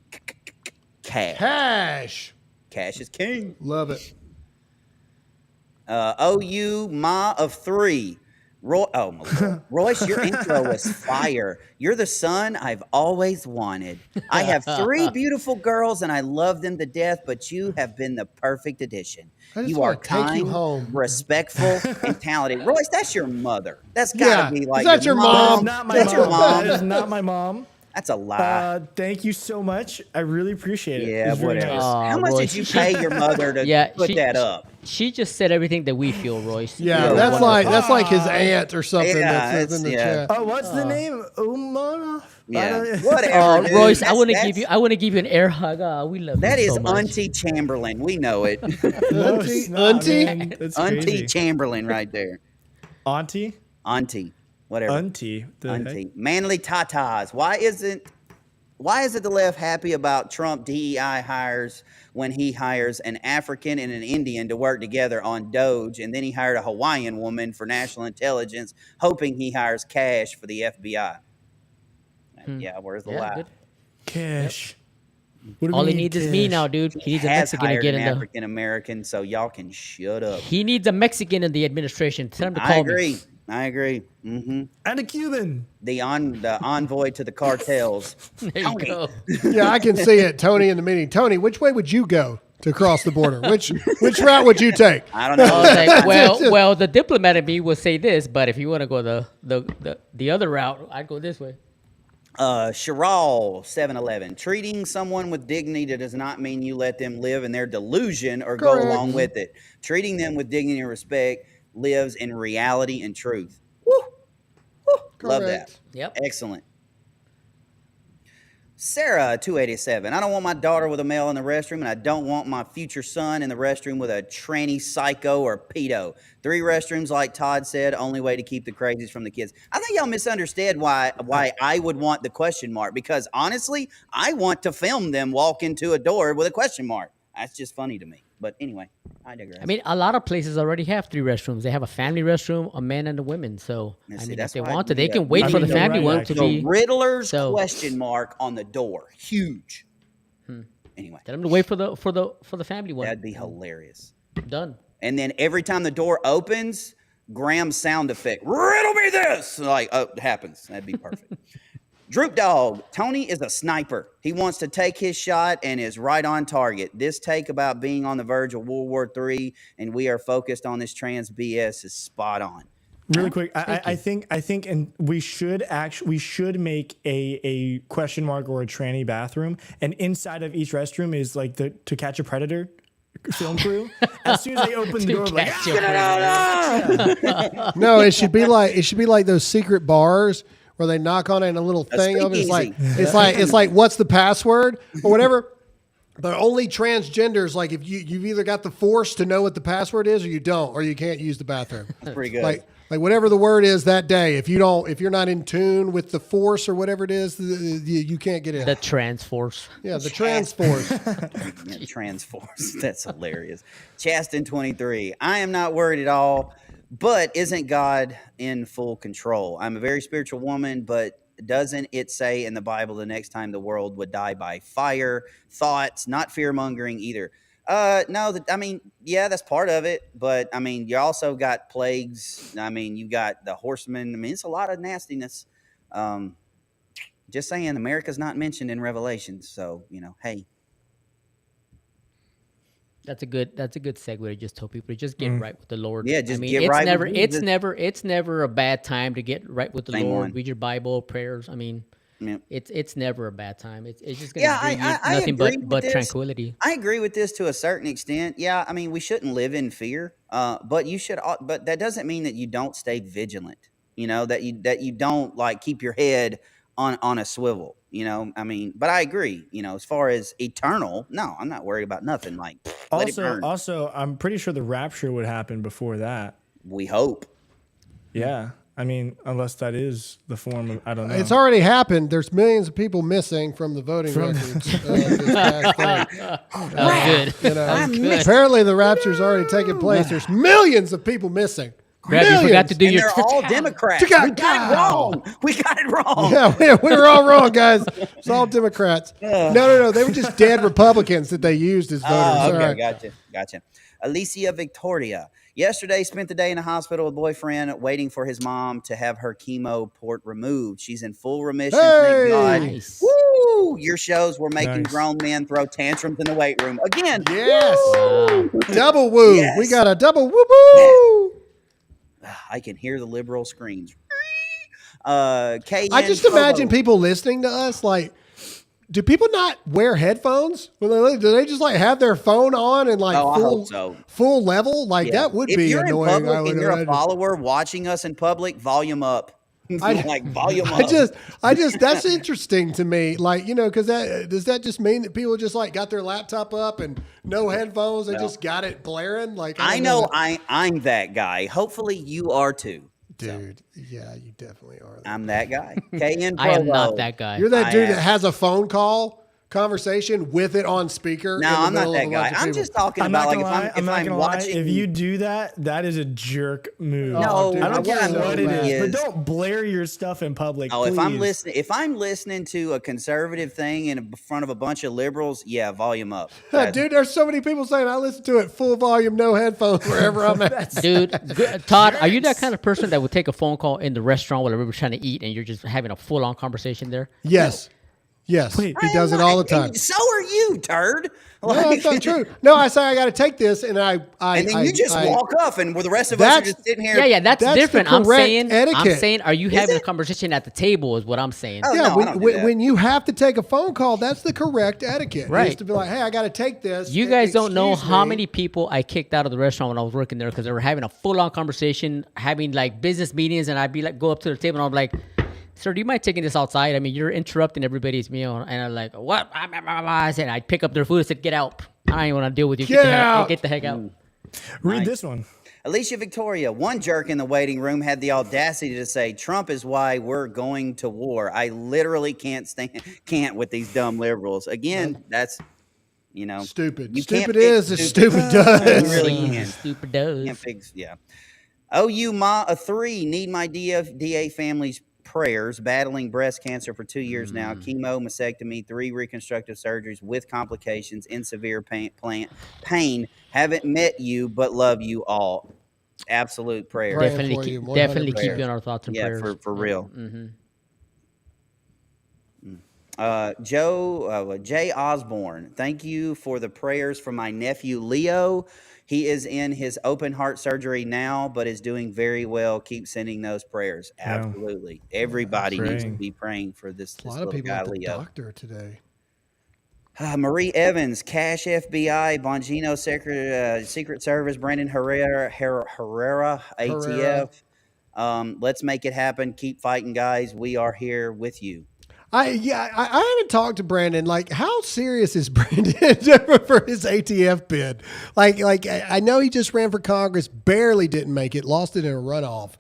cash. Cash. Cash is king. Love it. OU Ma of 3. Oh, my Lord. Royce, your intro was fire. You're the son I've always wanted. I have 3 beautiful girls and I love them to death, but you have been the perfect addition. I just You are wanna take you kind, home. respectful, and talented. Royce, that's your mother. That's got to be like is that your That mom? is not my That's your mom. mom. That is not my mom. That's a lie. Thank you so much. I really appreciate it. Yeah, It's very whatever. nice. How much did you pay your mother to put that up? She just said everything that we feel, Royce. Yeah, You're that's wonderful. like his aunt or something. Yeah, that's in the chat. Oh, what's the name? Umana? Yeah, whatever. Dude. Royce, I want to That's- give you. I want to give you an air hug. We love That you is so much. Auntie Chamberlain. We know it. No, it's not, man. That's Auntie crazy. Chamberlain right there. Auntie? Auntie. Whatever. Auntie. The heck? Auntie. Manly tatas. Why isn't the left happy about Trump DEI hires when he hires an African and an Indian to work together on Doge, and then he hired a Hawaiian woman for national intelligence, hoping he hires Cash for the FBI? Yeah, where's the lie? good. Cash. What do All we he need, needs is me Cash? now, dude. He needs a Has Mexican to hired get an in the. African American, so y'all can shut up. He needs a Mexican in the administration. Tell him to I call agree. me. I agree. Mm-hmm. And a Cuban. The envoy to the cartels. There you Tony. go. Yeah, I can see it. Tony in the meeting. Tony, which way would you go to cross the border? Which route would you take? I don't know. I was like, well, the diplomat in me will say this, but if you want to go the other route, I'd go this way. Chiral 711. Treating someone with dignity does not mean you let them live in their delusion or go Correct. along with it. Treating them with dignity and respect lives in reality and truth. Woo! Woo! Love that. Correct. Yep. Excellent. Sarah 287. I don't want my daughter with a male in the restroom, and I don't want my future son in the restroom with a tranny psycho or pedo. 3 restrooms, like Todd said, only way to keep the crazies from the kids. I think y'all misunderstood why I would want the question mark, because honestly, I want to film them walk into a door with a question mark. That's just funny to me. But anyway, I digress. I mean, a lot of places already have 3 restrooms. They have a family restroom, a man and a women. So, Now, I see, mean, if that's they why want to, we they got- can wait I for mean, the you're family right, one to actually. be. the Riddler's So- question mark on the door. Huge. Anyway, Tell them to wait for the family one. that'd be hilarious. Done. And then every time the door opens, Graham's sound effect, riddle me this, like, it happens. That'd be perfect. Droop Dog, Tony is a sniper. He wants to take his shot and is right on target. This take about being on the verge of World War III and we are focused on this trans BS is spot on. Really quick, I think, and we should make a question mark or a tranny bathroom, and inside of each restroom is like the To Catch a Predator film crew. As soon as they open the door, like, No, it should be like those secret bars where they knock on it and a little thing of it. It's like what's the password or whatever. But only transgenders, like if you've either got the force to know what the password is or you don't, or you can't use the bathroom. That's pretty good. Like whatever the word is that day, if you're not in tune with the force or whatever it is, you can't get in. The trans force. Yeah, the trans force. Yeah, trans force. That's hilarious. Chaston 23. I am not worried at all, but isn't God in full control? I'm a very spiritual woman, but doesn't it say in the Bible the next time the world would die by fire? Thoughts, not fear mongering either. No, I mean, yeah, that's part of it. But I mean, you also got plagues. I mean, you got the horsemen. I mean, it's a lot of nastiness. Just saying, America's not mentioned in Revelation. So, hey. That's a good segue to just tell people to just get right with the Lord. Yeah, just I mean, get it's right never with it's Jesus. it's never a bad time to get right with the Same Lord. one. Read your Bible, prayers. I mean, Yep. it's never a bad time. It's just Yeah, gonna bring you I nothing agree with but this. tranquility. I agree with this to a certain extent. Yeah, I mean, we shouldn't live in fear, but you should. But that doesn't mean that you don't stay vigilant. You know, that you don't like keep your head on a swivel. You know, I mean, but I agree. You know, as far as eternal, no, I'm not worried about nothing. Like, let it burn. Also, I'm pretty sure the rapture would happen before that. We hope. Yeah. I mean, unless that is the form of, I don't know. It's already happened. There's millions of people missing from the voting records. This past thing. Good. You know, apparently the rapture's already taken place. There's millions of people missing. Brad, you forgot to do And your. they're all Democrats. We got it wrong. We got it wrong. Yeah, we were all wrong, guys. It's all Democrats. No. They were just dead Republicans that they used as voters. Oh, All okay, right. gotcha. Alicia Victoria. Yesterday, spent the day in the hospital with boyfriend, waiting for his mom to have her chemo port removed. She's in full remission. Hey! Thank God. Nice. Woo! Your shows were making Nice. grown men throw tantrums in the weight room again. Yes. Wow. Double woo. Yes. We got a double woo woo. I can hear the liberal screams. KN I just imagine people listening to us like, do people not wear headphones? Do they just like have their phone on and like Oh, I hope so. full level? Like Yeah. that would if be you're annoying. in public I would and you're a imagine. follower watching us in public, volume up. Like volume up. I just that's interesting to me. Like, you know, because does that just mean that people just like got their laptop up and no headphones? They just got it blaring. Like, I know I'm that guy. Hopefully you are too. dude. Yeah, you definitely are. I'm that guy. KN I am Provo. not that guy. You're that dude that has a phone call conversation with it on speaker. No, in the I'm not middle of that a guy. bunch of I'm people. just talking I'm about not like gonna lie. if I'm watching. If you do that, that is a jerk move. No, dude, I don't care so what it bad. is, but don't blare your stuff in public. Oh, if please. if I'm listening to a conservative thing in front of a bunch of liberals, yeah, volume up. Dude, there's so many people saying I listen to it full volume, no headphones, wherever I'm at. Dude, Todd, are you that kind of person that would take a phone call in the restaurant while everybody's trying to eat and you're just having a full-on conversation there? Yes. Yes. Wait, he does it all the time. So are you, turd. No, that's not true. No, I say I got to take this, and and then you just walk off, and where the rest of us are That's- just sitting here. Yeah, that's That's different. the I'm correct saying, etiquette. are you having a conversation at the table? Is what I'm saying. Oh, Yeah, no, I don't do that. when you have to take a phone call, that's the correct etiquette. Right. Is to be like, hey, I got to take this. You guys don't know Excuse how me. many people I kicked out of the restaurant when I was working there because they were having a full-on conversation, having like business meetings, and I'd be like, go up to the table and I'm like, sir, do you mind taking this outside? I mean, you're interrupting everybody's meal. And I'm like, what? I said, I'd pick up their food and said, get out. I don't even want to deal with you. Get out. Get the heck out. Read this one. Alicia Victoria, one jerk in the waiting room had the audacity to say, Trump is why we're going to war. I literally can't with these dumb liberals. Again, that's, you know. Stupid. You can't Stupid fix is as stupid does. You really can. Stupid does. Can't fix, yeah. OU Ma a 3 need my DA family's prayers. Battling breast cancer for 2 years now. Chemo, mastectomy, 3 reconstructive surgeries with complications in severe pain. Haven't met you, but love you all. Absolute prayer. Praying Definitely, for you, definitely 100%. keep you in our thoughts and Yeah, prayers. for real. Mm-hmm. Jay Osborne, thank you for the prayers for my nephew Leo. He is in his open heart surgery now, but is doing very well. Keep sending those prayers. Yeah. Absolutely. Everybody needs to Praying. be praying for this A lot little of people guy, at the Leo. doctor today. Marie Evans, Cash FBI, Bongino Secret Service, Brandon Herrera, ATF. Let's make it happen. Keep fighting, guys. We are here with you. I haven't talked to Brandon. Like, how serious is Brandon for his ATF bid? Like I know he just ran for Congress, barely didn't make it, lost it in a runoff.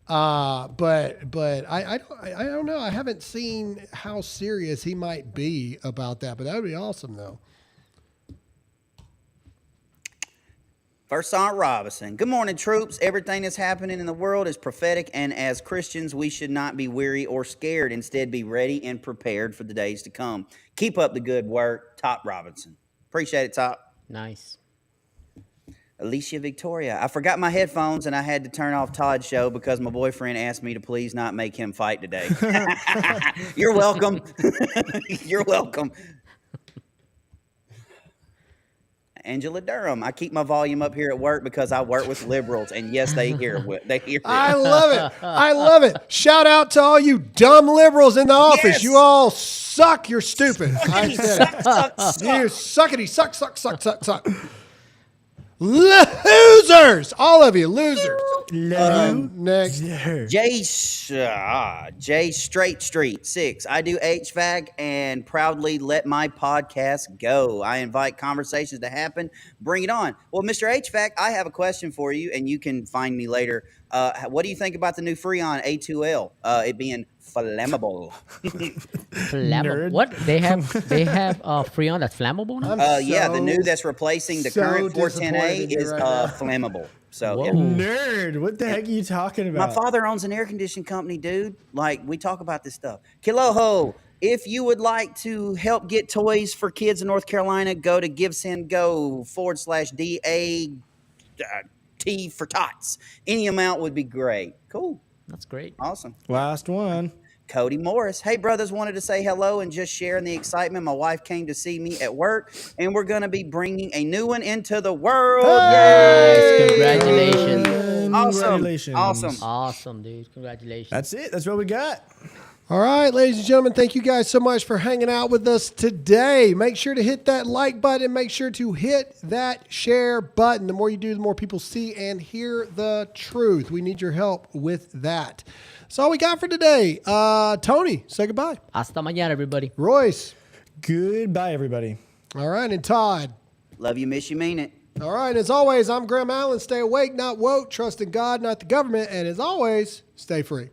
But I don't know. I haven't seen how serious he might be about that. But that would be awesome, though. First Sergeant Robinson. Good morning, troops. Everything that's happening in the world is prophetic, and as Christians, we should not be weary or scared. Instead, be ready and prepared for the days to come. Keep up the good work. Top Robinson. Appreciate it, Top. Nice. Alicia Victoria. I forgot my headphones, and I had to turn off Todd's show because my boyfriend asked me to please not make him fight today. You're welcome. You're welcome. Angela Durham. I keep my volume up here at work because I work with liberals, and yes, they hear it. I love it. I love it. Shout out to all you dumb liberals in the office. Yes. You all suck. You're stupid. I said it. Suck. You suckity suck. Losers. All of you losers. Next. J Straight Street 6. I do HVAC and proudly let my podcast go. I invite conversations to happen. Bring it on. Well, Mr. HVAC, I have a question for you, and you can find me later. What do you think about the new Freon A2L? It being flammable. Flammable. What they have Freon that's flammable now? Yeah, the new that's replacing the current 410A is flammable. So yeah. Nerd, what the heck are you talking about? My father owns an air conditioning company, dude. Like, we talk about this stuff. Kiloho, if you would like to help get toys for kids in North Carolina, go to GiveSendGo /DAT for tots. Any amount would be great. Cool. That's great. Awesome. Last one. Cody Morris. Hey, brothers, wanted to say hello and just share in the excitement. My wife came to see me at work, and we're going to be bringing a new one into the world. Hey! Congratulations. Awesome, dude. Congratulations. That's it. That's what we got. All right, ladies and gentlemen, thank you guys so much for hanging out with us today. Make sure to hit that like button. Make sure to hit that share button. The more you do, the more people see and hear the truth. We need your help with that. That's all we got for today. Tony, say goodbye. Hasta mañana, everybody. Royce. Goodbye, everybody. All right, and Todd. Love you, miss you, mean it. All right, as always, I'm Graham Allen. Stay awake, not woke. Trust in God, not the government. And as always, stay free.